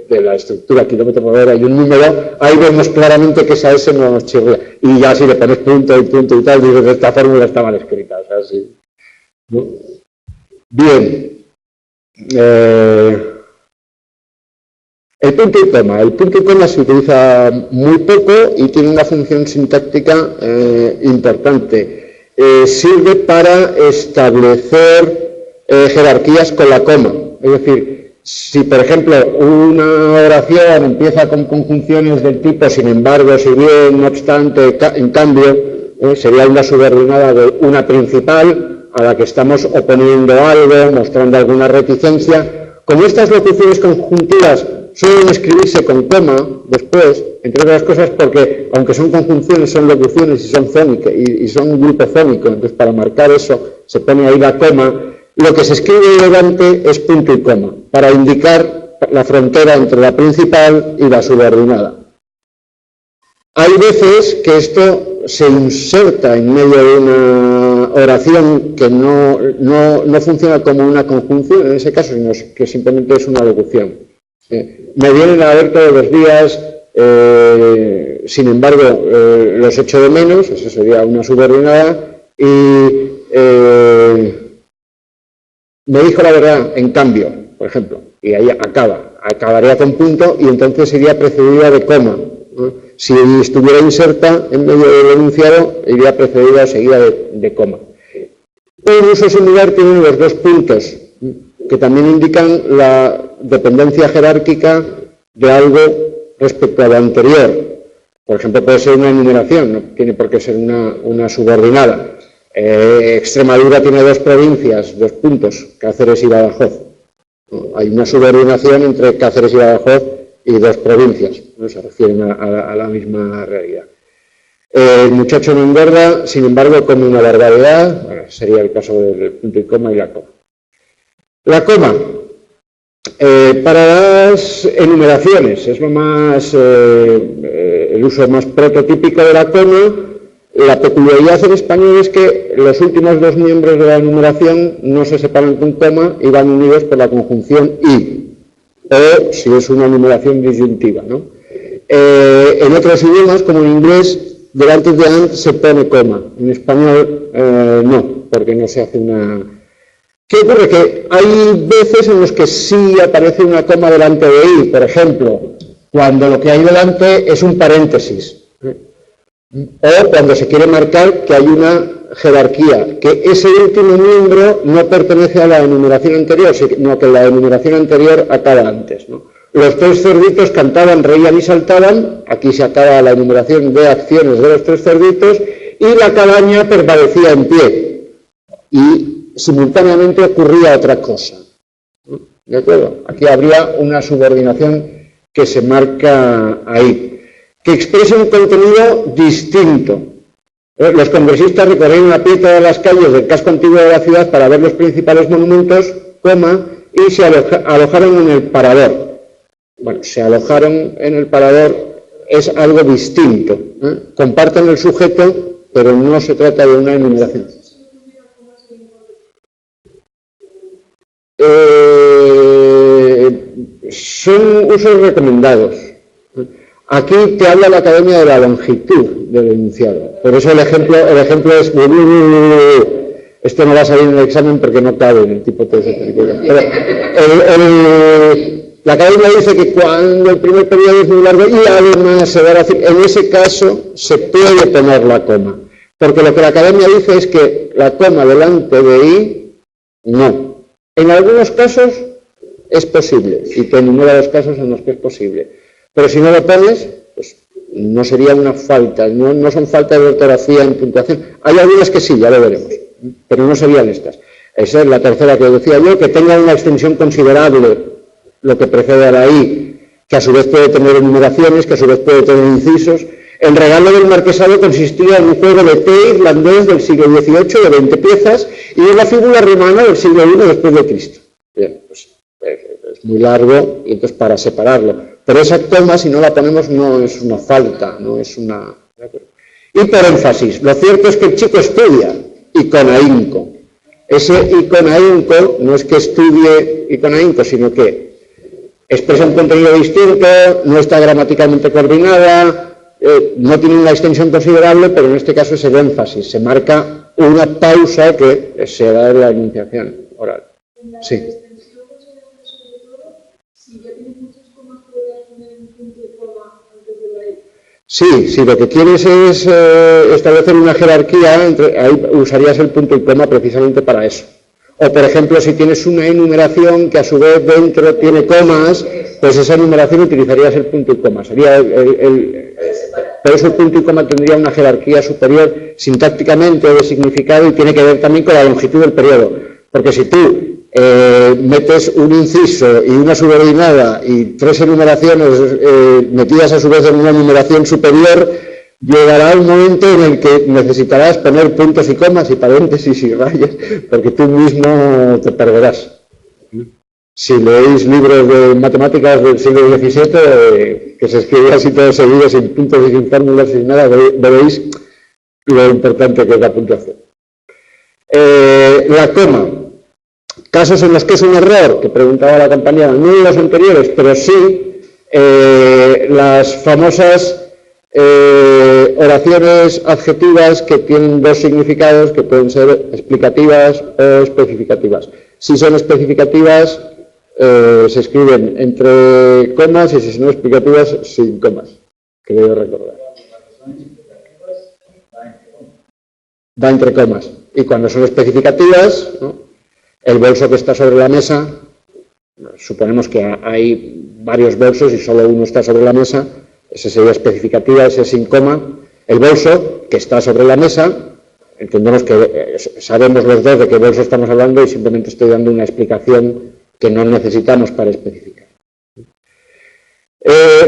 de la estructura kilómetro por hora y un número, ahí vemos claramente que esa S no nos chirría. Y ya si le pones punto y tal, dices que esta fórmula está mal escrita. O sea, sí. ¿No? Bien. El punto y coma. El punto y coma se utiliza muy poco y tiene una función sintáctica importante. Sirve para establecer jerarquías con la coma. Es decir, si por ejemplo una oración empieza con conjunciones del tipo sin embargo, si bien, no obstante, en cambio, sería una subordinada de una principal a la que estamos oponiendo algo, mostrando alguna reticencia. Como estas locuciones conjuntivas suelen escribirse con coma después, entre otras cosas porque, aunque son conjunciones, son locuciones y son fónicas, y son un grupo fónico, entonces para marcar eso se pone ahí la coma. Lo que se escribe delante es punto y coma, para indicar la frontera entre la principal y la subordinada. Hay veces que esto se inserta en medio de una oración que no funciona como una conjunción, en ese caso, sino que simplemente es una locución. Me vienen a ver todos los días, sin embargo, los echo de menos, eso sería una subordinada, y me dijo la verdad, en cambio, por ejemplo, y ahí acabaría con punto y entonces iría precedida de coma. ¿No? Si estuviera inserta en medio del enunciado, iría precedida o seguida de coma. Un uso similar tienen los dos puntos, que también indican la dependencia jerárquica de algo respecto a lo anterior. Por ejemplo, puede ser una enumeración, no tiene por qué ser una subordinada. Extremadura tiene dos provincias, dos puntos, Cáceres y Badajoz. Hay una subordinación entre Cáceres y Badajoz y dos provincias, no se refieren a la misma realidad. El muchacho no engorda, sin embargo, come una barbaridad, bueno, sería el caso del punto y coma y la coma. La coma, para las enumeraciones, es lo más, el uso más prototípico de la coma. La peculiaridad en español es que los últimos dos miembros de la enumeración no se separan con coma y van unidos por la conjunción y, o si es una enumeración disyuntiva, ¿no? En otros idiomas, como en inglés, delante de and se pone coma. En español no, porque no se hace una... ¿Qué ocurre? Que hay veces en los que sí aparece una coma delante de i, por ejemplo, cuando lo que hay delante es un paréntesis. O cuando se quiere marcar que hay una jerarquía, que ese último miembro no pertenece a la enumeración anterior, sino que la enumeración anterior acaba antes, ¿no? Los tres cerditos cantaban, reían y saltaban, aquí se acaba la enumeración de acciones de los tres cerditos, y la cabaña permanecía en pie. Y simultáneamente ocurría otra cosa. ¿De acuerdo? Aquí habría una subordinación que se marca ahí, que expresa un contenido distinto. Los congresistas recorrieron a pie todas las calles del casco antiguo de la ciudad para ver los principales monumentos, coma, y se alojaron en el parador. Bueno, se alojaron en el parador es algo distinto. Comparten el sujeto, pero no se trata de una enumeración. Son usos recomendados. Aquí te habla la Academia de la longitud del enunciado. Por eso el ejemplo es... Esto no va a salir en el examen porque no cabe en el tipo 3 de certificado. Pero la academia dice que cuando el primer periodo es muy largo y además se va a decir, en ese caso se puede poner la coma. Porque lo que la academia dice es que la coma delante de i, no. En algunos casos es posible, y que enumera los casos en los que es posible. Pero si no lo pones, pues no sería una falta, no son faltas de ortografía en puntuación. Hay algunas que sí, ya lo veremos, pero no serían estas. Esa es la tercera que decía yo, que tenga una extensión considerable, lo que precede a la i, que a su vez puede tener enumeraciones, que a su vez puede tener incisos. El regalo del marquesado consistía en un juego de té irlandés del siglo XVIII de 20 piezas y en la fíbula romana del siglo I después de Cristo. Bien, pues es muy largo y entonces para separarlo. Pero esa coma, si no la ponemos, no es una falta, no es una... Y por énfasis, lo cierto es que el chico estudia y con ahínco. Ese y con ahínco no es que estudie y con ahínco, sino que expresa un contenido distinto, no está gramaticalmente coordinada, no tiene una extensión considerable, pero en este caso es el énfasis, se marca una pausa que se da en la enunciación oral. Sí. extensión considerable sobre todo, si ya tienes muchos comas, puedes poner un punto de coma antes de la i. Sí, si lo que quieres es establecer una jerarquía, ahí usarías el punto y coma precisamente para eso. O, por ejemplo, si tienes una enumeración que a su vez dentro tiene comas, pues esa enumeración utilizarías el punto y coma. Sería pero ese punto y coma tendría una jerarquía superior sintácticamente o de significado y tiene que ver también con la longitud del periodo. Porque si tú metes un inciso y una subordinada y 3 enumeraciones metidas a su vez en una enumeración superior, llegará un momento en el que necesitarás poner puntos y comas y paréntesis y rayas, porque tú mismo te perderás. Si leéis libros de matemáticas del siglo XVII, que se escribe así todo seguido, sin puntos y sin fórmulas, sin nada, veréis lo importante que es la puntuación. La coma. Casos en los que es un error, que preguntaba la compañera, no en los anteriores, pero sí las famosas oraciones adjetivas que tienen dos significados, que pueden ser explicativas o especificativas. Si son especificativas, se escriben entre comas, y si son explicativas, sin comas, creo recordar. Va entre comas. Y cuando son especificativas, ¿no? El bolso que está sobre la mesa, suponemos que hay varios bolsos y solo uno está sobre la mesa, ese sería especificativa, ese sin coma. El bolso que está sobre la mesa, entendemos que sabemos los dos de qué bolso estamos hablando y simplemente estoy dando una explicación que no necesitamos para especificar.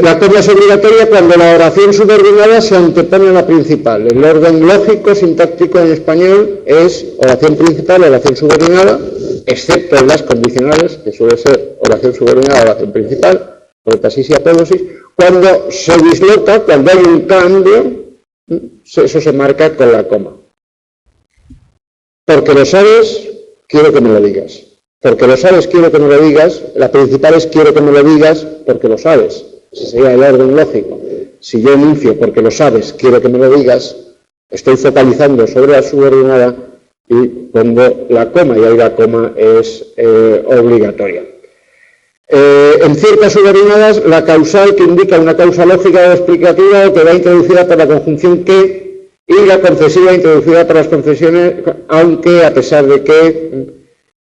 La coma es obligatoria cuando la oración subordinada se antepone a la principal. El orden lógico sintáctico en español es oración principal, oración subordinada, excepto en las condicionales, que suele ser oración subordinada, oración principal, protasis y apódosis. Cuando se disloca, cuando hay un cambio, eso se marca con la coma. Porque lo sabes, quiero que me lo digas. Porque lo sabes, quiero que me lo digas. La principal es quiero que me lo digas porque lo sabes. Ese sería el orden lógico. Si yo enuncio porque lo sabes, quiero que me lo digas, estoy focalizando sobre la subordinada y pongo la coma, y ahí la coma es obligatoria. En ciertas subordinadas, la causal que indica una causa lógica o explicativa que va introducida por la conjunción que y la concesiva introducida por las concesiones, aunque a pesar de que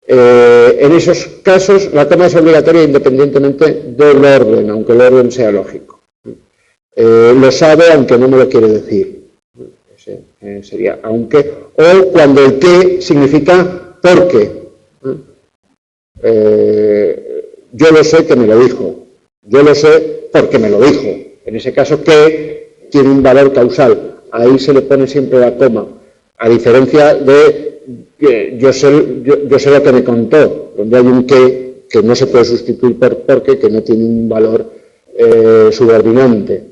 en esos casos la coma es obligatoria independientemente del orden, aunque el orden sea lógico. Lo sabe aunque no me lo quiere decir. Sería aunque, o cuando el que significa porque. Yo lo sé que me lo dijo. Yo lo sé porque me lo dijo. En ese caso, que tiene un valor causal. Ahí se le pone siempre la coma. A diferencia de yo sé lo que me contó, donde hay un que no se puede sustituir por porque, que no tiene un valor subordinante.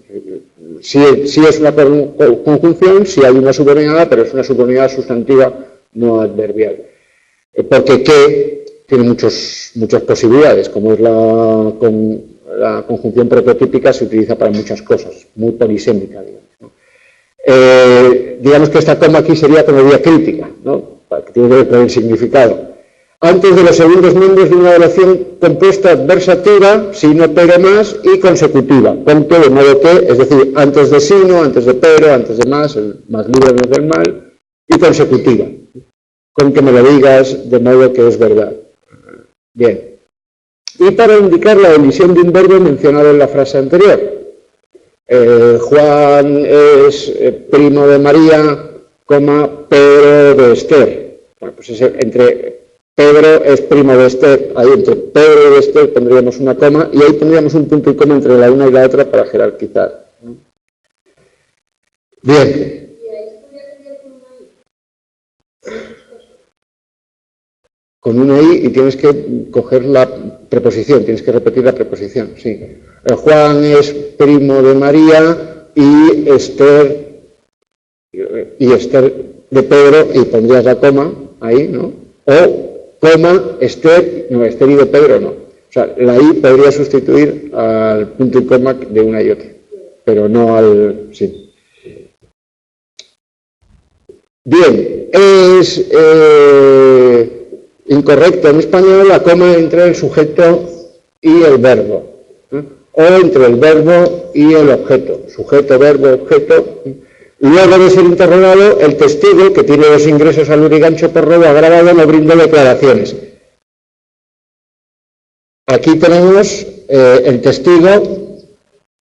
Sí es una conjunción, sí hay una subordinada, pero es una subordinada sustantiva, no adverbial. Porque que tiene muchas posibilidades, como es la conjunción prototípica, se utiliza para muchas cosas, muy polisémica, digamos, ¿no? Digamos que esta coma aquí sería como diacrítica, ¿no? Que tiene que ver con el significado. antes de los segundos miembros de una oración compuesta adversativa, sino pero más, y consecutiva, con todo de modo que, es decir, antes de sino, antes de pero, antes de más, el más líbranos del mal, y consecutiva, con que me lo digas de modo que es verdad. Bien. Y para indicar la omisión de un verbo mencionado en la frase anterior. Juan es primo de María, Pedro de Esther. Bueno, pues entre Pedro es primo de Esther, ahí entre Pedro y Esther pondríamos una coma y ahí pondríamos un punto y coma entre la una y la otra para jerarquizar. Bien. ¿Y ahí se podría cambiar con una I? Con una I y tienes que coger la preposición, tienes que repetir la preposición, sí. Juan es primo de María y Esther de Pedro y pondrías la coma ahí, ¿no? O coma, Esther y de Pedro no. O sea, la I podría sustituir al punto y coma de una y otra, pero no al... sí. Bien, es incorrecto en español la coma entre el sujeto y el verbo, o entre el verbo y el objeto, sujeto, verbo, objeto. Luego de ser interrogado, el testigo, que tiene los ingresos al lurigancho por robo agravado, no brindó declaraciones. Aquí tenemos el testigo,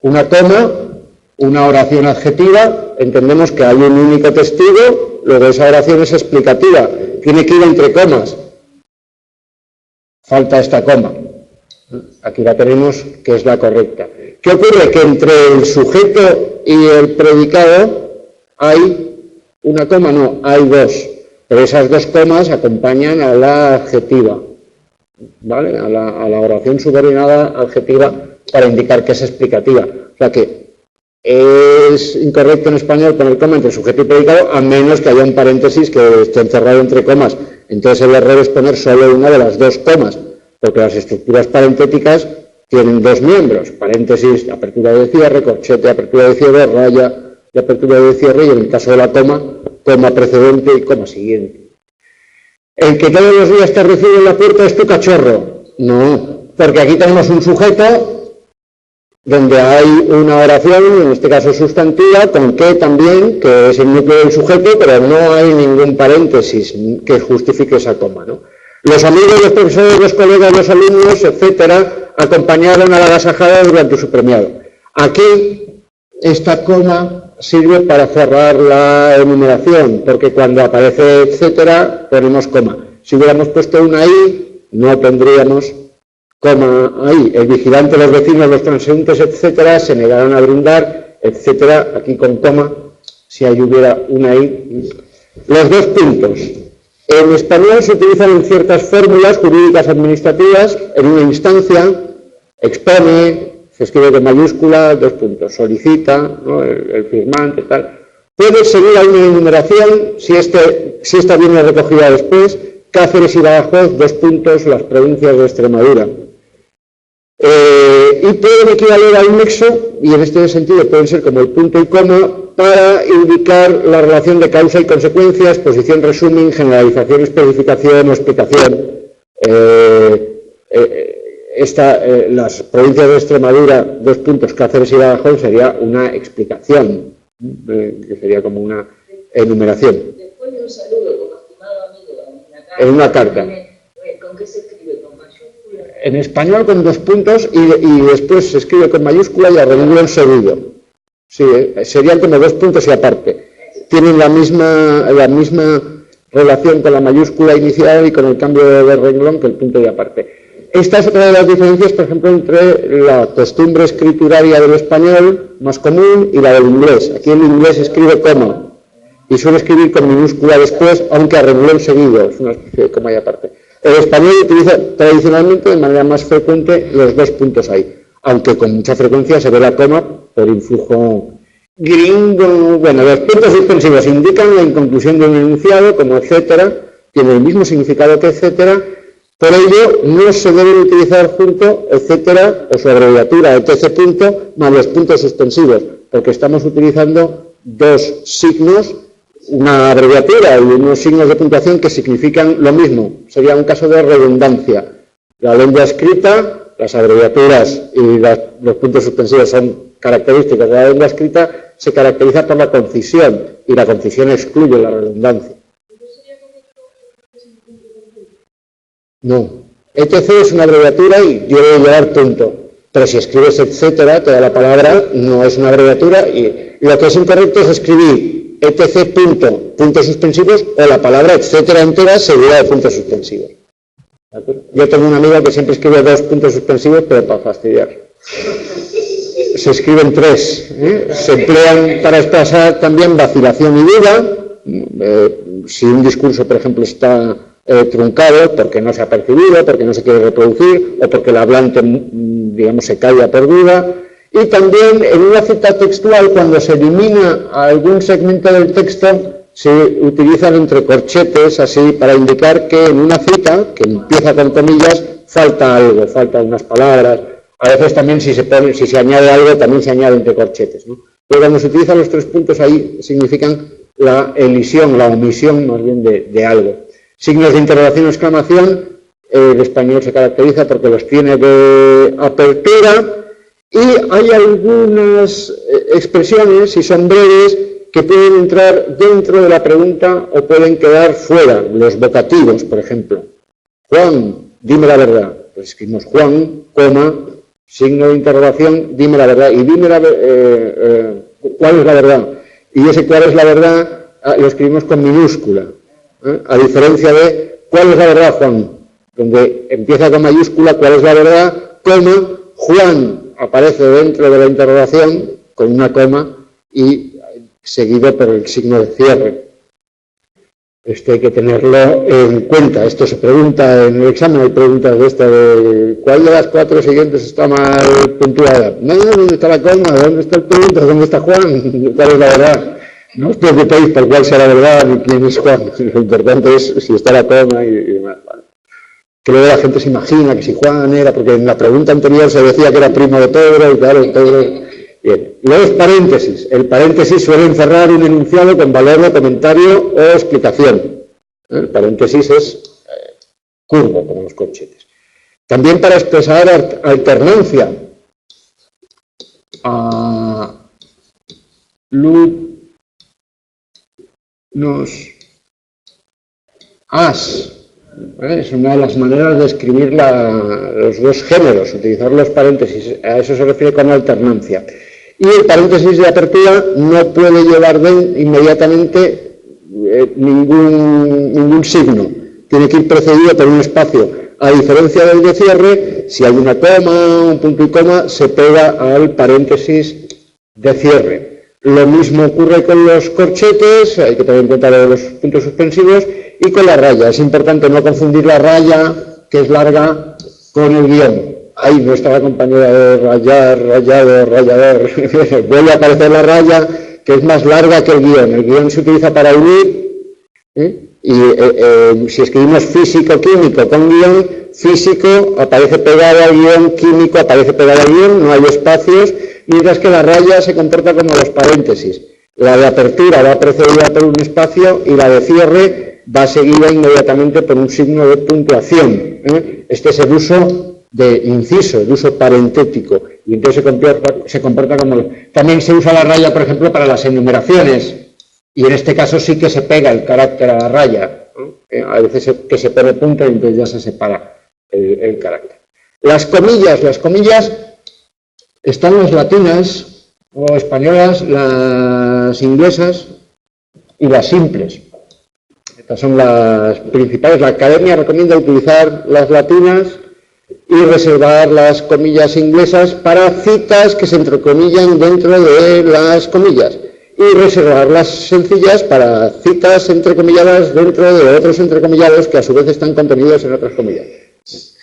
una coma, una oración adjetiva, entendemos que hay un único testigo, luego esa oración es explicativa, tiene que ir entre comas. Falta esta coma. Aquí la tenemos, que es la correcta. ¿Qué ocurre? Que entre el sujeto y el predicado hay una coma, no, hay dos, pero esas dos comas acompañan a la adjetiva, ¿vale? A la oración subordinada adjetiva para indicar que es explicativa. O sea que es incorrecto en español poner coma entre sujeto y predicado, a menos que haya un paréntesis que esté encerrado entre comas. Entonces el error es poner solo una de las dos comas, porque las estructuras parentéticas tienen dos miembros, paréntesis, apertura de cierre, corchete, apertura de cierre, raya de apertura de cierre, y en el caso de la coma, coma precedente y coma siguiente. El que todos los días te recibe en la puerta es tu cachorro. No, porque aquí tenemos un sujeto donde hay una oración, en este caso sustantiva, con que también, que es el núcleo del sujeto, pero no hay ningún paréntesis que justifique esa coma, ¿no? Los amigos, los profesores, los colegas, los alumnos, etcétera, acompañaron a la agasajada durante su premiado. Aquí, esta coma sirve para cerrar la enumeración, porque cuando aparece etcétera, ponemos coma. Si hubiéramos puesto una I, no tendríamos coma ahí. El vigilante, los vecinos, los transeúntes, etcétera, se negaron a brindar, etcétera, aquí con coma, si ahí hubiera una I. Los dos puntos. En español se utilizan en ciertas fórmulas jurídicas administrativas, en una instancia, expone, se escribe con mayúscula, dos puntos, solicita, ¿no? el firmante, tal. Puede seguir a una enumeración, si esta viene recogida después, Cáceres y Badajoz, dos puntos, las provincias de Extremadura. Y pueden equivaler a un nexo, y en este sentido pueden ser como el punto y coma, para indicar la relación de causa y consecuencia, exposición, resumen, generalización, especificación o explicación. Las provincias de Extremadura, dos puntos, Cáceres y Badajoz, sería una explicación, que sería como una enumeración. Después de un saludo como estimado amigo en una carta. ¿Con qué se escribe? ¿Con mayúscula? En español con dos puntos y después se escribe con mayúscula y a renglón seguido. Sí, serían como dos puntos y aparte. Tienen la misma relación con la mayúscula inicial y con el cambio de renglón que el punto y aparte. Esta es otra de las diferencias, por ejemplo, entre la costumbre escrituraria del español más común y la del inglés. Aquí el inglés escribe coma y suele escribir con minúscula después, aunque a renglón seguido, es una especie de coma y aparte. El español utiliza tradicionalmente de manera más frecuente los dos puntos ahí, aunque con mucha frecuencia se ve la coma por influjo gringo. Bueno, los puntos suspensivos indican la inconclusión de un enunciado, como etcétera, tiene el mismo significado que etcétera. Por ello, no se deben utilizar junto, etcétera, o su abreviatura, etc. punto, más los puntos suspensivos, porque estamos utilizando dos signos una abreviatura y unos signos de puntuación que significan lo mismo. Sería un caso de redundancia. La lengua escrita, las abreviaturas y los puntos suspensivos son características de la lengua escrita, se caracteriza por la concisión y la concisión excluye la redundancia. No. ETC es una abreviatura y debe llevar punto. Pero si escribes etcétera, toda la palabra no es una abreviatura y lo que es incorrecto es escribir etc puntos suspensivos o la palabra etcétera entera seguida de puntos suspensivos. Yo tengo un amigo que siempre escribe 2 puntos suspensivos, pero para fastidiar. Se escriben 3. Se emplean para expresar también vacilación y duda. Si un discurso, por ejemplo, está truncado porque no se ha percibido, porque no se quiere reproducir o porque el hablante, digamos, se calla por duda. Y también en una cita textual, cuando se elimina algún segmento del texto, se utilizan entrecorchetes así para indicar que en una cita, que empieza con comillas, falta algo, faltan unas palabras. A veces también si se añade algo, también se añade entrecorchetes, ¿no? Pero cuando se utilizan los 3 puntos ahí, significan la elisión, la omisión más bien de algo. Signos de interrogación o exclamación, el español se caracteriza porque los tiene de apertura y hay algunas expresiones, si son breves, que pueden entrar dentro de la pregunta o pueden quedar fuera. Los vocativos, por ejemplo. Juan, dime la verdad. Pues escribimos Juan, coma, signo de interrogación, dime la verdad. Y dime cuál es la verdad. Y ese cuál es la verdad lo escribimos con minúscula. A diferencia de cuál es la verdad, Juan, donde empieza con mayúscula, cuál es la verdad, coma, Juan aparece dentro de la interrogación con una coma y seguido por el signo de cierre. Esto hay que tenerlo en cuenta. Esto se pregunta en el examen, hay preguntas de esta de ¿cuál de las 4 siguientes está mal puntuada? No, ¿dónde está la coma? ¿Dónde está el punto? ¿Dónde está Juan? ¿Cuál es la verdad? No os preocupéis por cuál será la verdad ni quién es Juan. Lo importante es si está la coma y demás. Vale. Creo que la gente se imagina que si Juan era, porque en la pregunta anterior se decía que era primo de Pedro y claro, Pedro... Bien. Los paréntesis. El paréntesis suele encerrar un enunciado con valor de comentario o explicación. El paréntesis es curvo, como los corchetes. También para expresar alternancia. Es una de las maneras de escribir los dos géneros, utilizar los paréntesis. A eso se refiere con alternancia. Y el paréntesis de apertura no puede llevar inmediatamente ningún signo. Tiene que ir precedido por un espacio. A diferencia del de cierre, si hay una coma, un punto y coma, se pega al paréntesis de cierre. Lo mismo ocurre con los corchetes, hay que tener en cuenta los puntos suspensivos, y con la raya. Es importante no confundir la raya, que es larga, con el guión. Ahí no está la compañera de rayador. Vuelve a aparecer la raya, que es más larga que el guión. El guión se utiliza para unir, y si escribimos físico-químico con guión, físico aparece pegado al guión, químico aparece pegado al guión, no hay espacios, mientras que la raya se comporta como los paréntesis. La de apertura va precedida por un espacio y la de cierre va seguida inmediatamente por un signo de puntuación. Este es el uso de inciso, el uso parentético, y entonces se comporta como... También se usa la raya, por ejemplo, para las enumeraciones, y en este caso sí que se pega el carácter a la raya. A veces que se pone punto y entonces ya se separa el carácter. Las comillas están las latinas o españolas, las inglesas y las simples. Estas son las principales. La academia recomienda utilizar las latinas y reservar las comillas inglesas para citas que se entrecomillan dentro de las comillas y reservar las sencillas para citas entrecomilladas dentro de otros entrecomillados que a su vez están contenidos en otras comillas.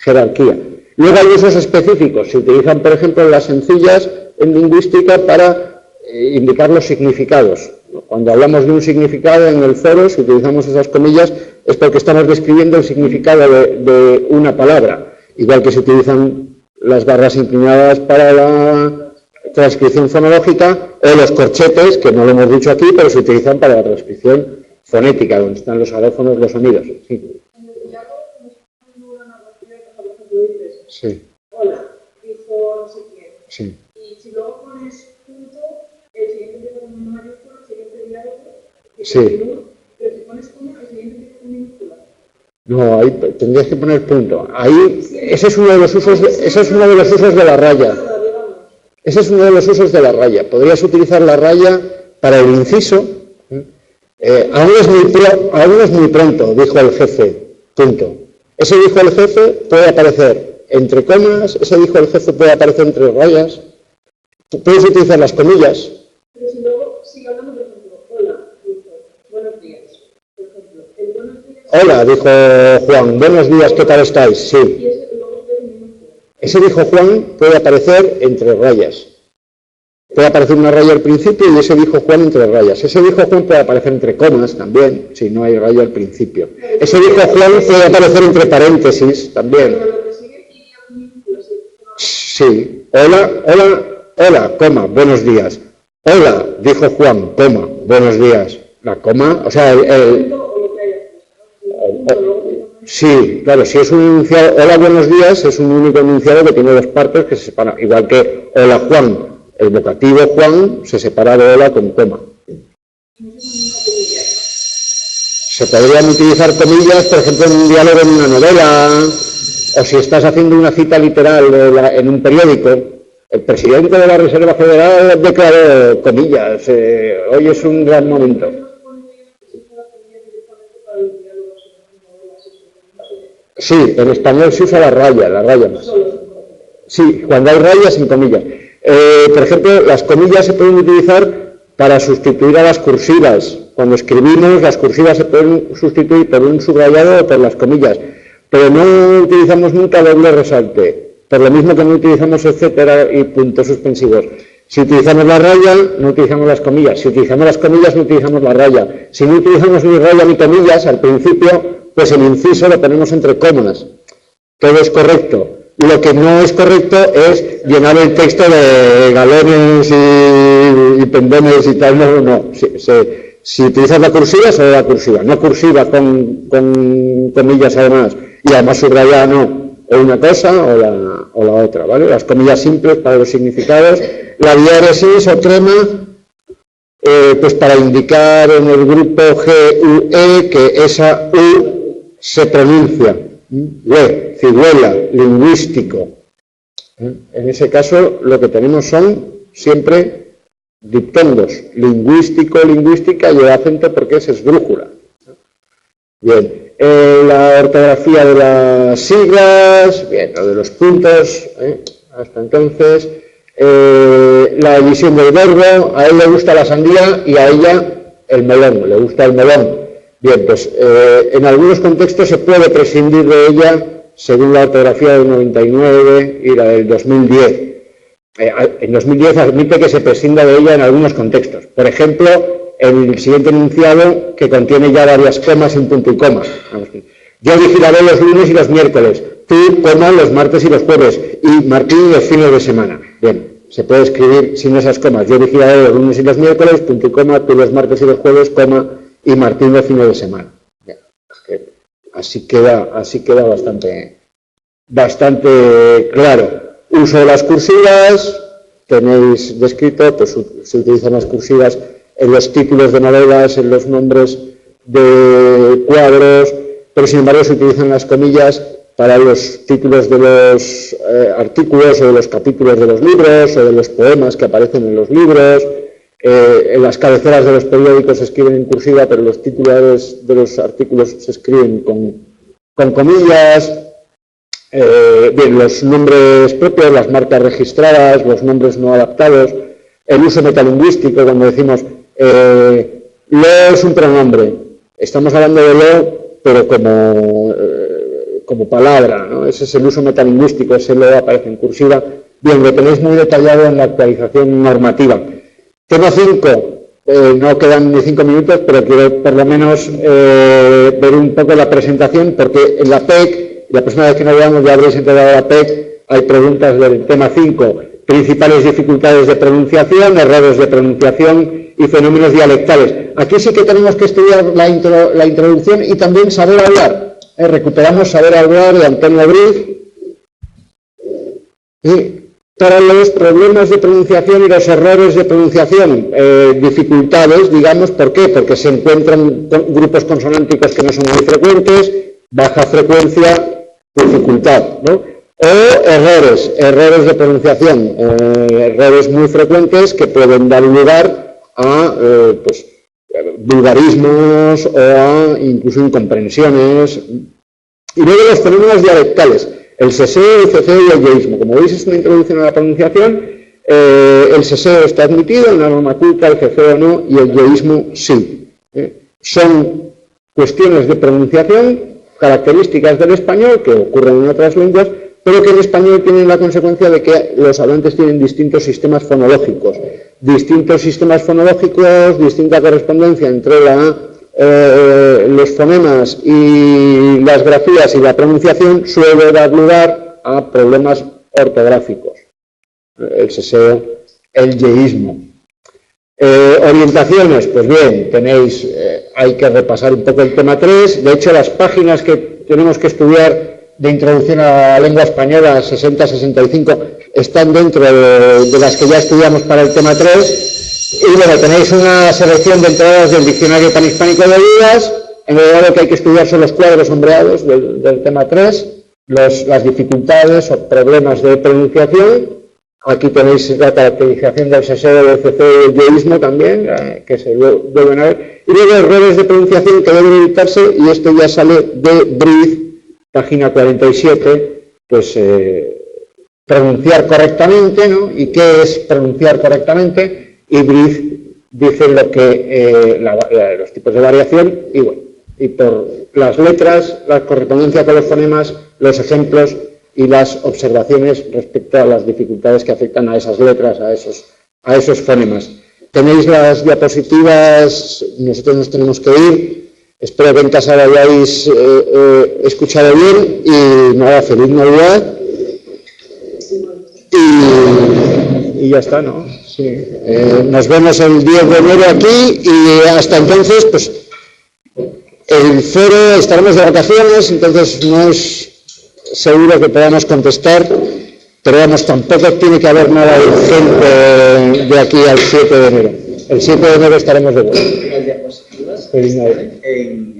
Jerarquía. Luego hay usos específicos. Se utilizan, por ejemplo, las sencillas en lingüística para indicar los significados. Cuando hablamos de un significado en el foro, si utilizamos esas comillas, es porque estamos describiendo el significado de una palabra. Igual que se utilizan las barras inclinadas para transcripción fonológica, o los corchetes, que no lo hemos dicho aquí, pero se utilizan para la transcripción fonética, donde están los alófonos, los sonidos. Sí. En el diálogo nos ponen una narración, por ejemplo, dices, Sí. hola, dijo no sé quién. Sí. Y si luego pones punto, el siguiente empieza con una mayúscula, el siguiente diálogo, que Sí. continúa, pero si pones coma, el siguiente empieza con minúscula. No, ahí tendrías que poner punto. Ahí, ese es uno de los usos de la raya. Ese es uno de los usos de la raya. Podrías utilizar la raya para el inciso. Aún es muy pronto, dijo el jefe. Punto. Ese dijo el jefe puede aparecer entre comas, ese dijo el jefe puede aparecer entre rayas. Puedes utilizar las comillas. Pero si luego sigue hablando, por ejemplo, hola, dijo, buenos días. Por ejemplo, el buenos días. Hola, dijo Juan, buenos días, ¿qué tal estáis? Sí. Y ese luego es minúscula. Ese dijo Juan puede aparecer entre rayas. Puede aparecer una raya al principio y ese dijo Juan entre rayas. Ese dijo Juan puede aparecer entre comas también, si no hay raya al principio. Ese dijo Juan puede aparecer entre paréntesis también. Pero lo que sigue iría con minúsculas. Sí. Hola, coma, buenos días. Hola, dijo Juan, coma, buenos días. La coma, o sea, sí, claro, si es un enunciado, hola, buenos días, es un único enunciado que tiene dos partes que se separan. Igual que hola, Juan, el vocativo Juan se separa de hola con coma. Se podrían utilizar comillas, por ejemplo, en un diálogo en una novela, o si estás haciendo una cita literal en un periódico. El presidente de la Reserva Federal declaró comillas, hoy es un gran momento. Sí, en español se usa la raya más. Sí, cuando hay rayas sin comillas. Por ejemplo, las comillas se pueden utilizar para sustituir a las cursivas. Cuando escribimos, las cursivas se pueden sustituir por un subrayado o por las comillas. Pero no utilizamos nunca doble resalte. Por lo mismo que no utilizamos etcétera y puntos suspensivos. Si utilizamos la raya, no utilizamos las comillas. Si utilizamos las comillas, no utilizamos la raya. Si no utilizamos ni raya ni comillas, al principio, pues el inciso lo ponemos entre comas. Todo es correcto. Lo que no es correcto es llenar el texto de galones y pendones y tal. No. Si utilizas la cursiva, solo la cursiva. No cursiva con comillas además. Y además subrayada no. O una cosa o la otra, ¿vale? Las comillas simples para los significados. La diéresis o crema, pues para indicar en el grupo GUE que esa U se pronuncia. Cigüela, lingüístico. En ese caso lo que tenemos son siempre diptongos, lingüístico, lingüística y el acento porque es esdrújula. Bien, la ortografía de las siglas, bien, lo de los puntos, hasta entonces, la edición del verbo, a él le gusta la sandía y a ella el melón, le gusta el melón. Bien, pues en algunos contextos se puede prescindir de ella según la ortografía del 99 y la del 2010. En 2010 admite que se prescinda de ella en algunos contextos. Por ejemplo, el siguiente enunciado que contiene ya varias comas sin punto y coma. Yo vigilaré los lunes y los miércoles, tú, coma, los martes y los jueves, y Martín los fines de semana. Bien, se puede escribir sin esas comas. Yo vigilaré los lunes y los miércoles, punto y coma, tú los martes y los jueves, coma, y Martín los fines de semana. Bien, así queda bastante claro. Uso de las cursivas, tenéis descrito, pues se utilizan las cursivas en los títulos de novelas, en los nombres de cuadros, pero sin embargo se utilizan las comillas para los títulos de los artículos o de los capítulos de los libros o de los poemas que aparecen en los libros. En las cabeceras de los periódicos se escriben en cursiva, pero los titulares de los artículos se escriben con comillas. Bien, los nombres propios, las marcas registradas, los nombres no adaptados, el uso metalingüístico, cuando decimos lo es un pronombre, estamos hablando de lo, pero como palabra, ¿no? Ese es el uso metalingüístico, ese lo aparece en cursiva. Bien, lo tenéis muy detallado en la actualización normativa. Tema 5, no quedan ni 5 minutos, pero quiero por lo menos ver un poco la presentación, porque en la PEC, la próxima vez que nos veamos ya habréis entregado la PEC, hay preguntas del tema 5. principales dificultades de pronunciación, errores de pronunciación y fenómenos dialectales. Aquí sí que tenemos que estudiar la introducción y también saber hablar. Recuperamos saber hablar de Antonio Briz. Para los problemas de pronunciación y los errores de pronunciación, dificultades, digamos, ¿por qué? Porque se encuentran grupos consonánticos que no son muy frecuentes, baja frecuencia, dificultad, ¿no? O errores de pronunciación, errores muy frecuentes que pueden dar lugar a vulgarismos o a incluso incomprensiones. Y luego los fenómenos dialectales, el seseo, el ceceo y el yeísmo. Como veis, es una introducción a la pronunciación. El seseo está admitido, en la norma culta, el ceceo no y el yeísmo sí. Son cuestiones de pronunciación, características del español que ocurren en otras lenguas, pero que en español tienen la consecuencia de que los hablantes tienen distintos sistemas fonológicos, distinta correspondencia entre los fonemas y las grafías y la pronunciación suele dar lugar a problemas ortográficos, el seseo, el yeísmo. Orientaciones, pues bien, tenéis, hay que repasar un poco el tema 3, de hecho las páginas que tenemos que estudiar de introducción a la lengua española 60-65 están dentro de las que ya estudiamos para el tema 3 y bueno, tenéis una selección de entradas del diccionario panhispánico de Vidas. En realidad lo que hay que estudiar son los cuadros sombreados del tema 3, las dificultades o problemas de pronunciación. Aquí tenéis la caracterización del seseo, del ceceo y del yeísmo también, que se deben ver. Y luego errores de pronunciación que deben evitarse, y esto ya sale de Briz, página 47, pues pronunciar correctamente, ¿no? ¿Y qué es pronunciar correctamente? Y Briz dice lo que los tipos de variación, y bueno, y por las letras, la correspondencia con los fonemas, los ejemplos y las observaciones respecto a las dificultades que afectan a esas letras, a esos fonemas. Tenéis las diapositivas, nosotros nos tenemos que ir. Espero que en casa lo hayáis escuchado bien y nada, feliz Navidad. Y ya está, ¿no? Sí. Nos vemos el 10 de enero aquí y hasta entonces, pues, el foro estaremos de vacaciones, entonces no es seguro que podamos contestar, pero vamos, tampoco tiene que haber nada urgente de aquí al 7 de enero. El 7 de enero estaremos de vuelta. Las diapositivas Feliz Navidad. en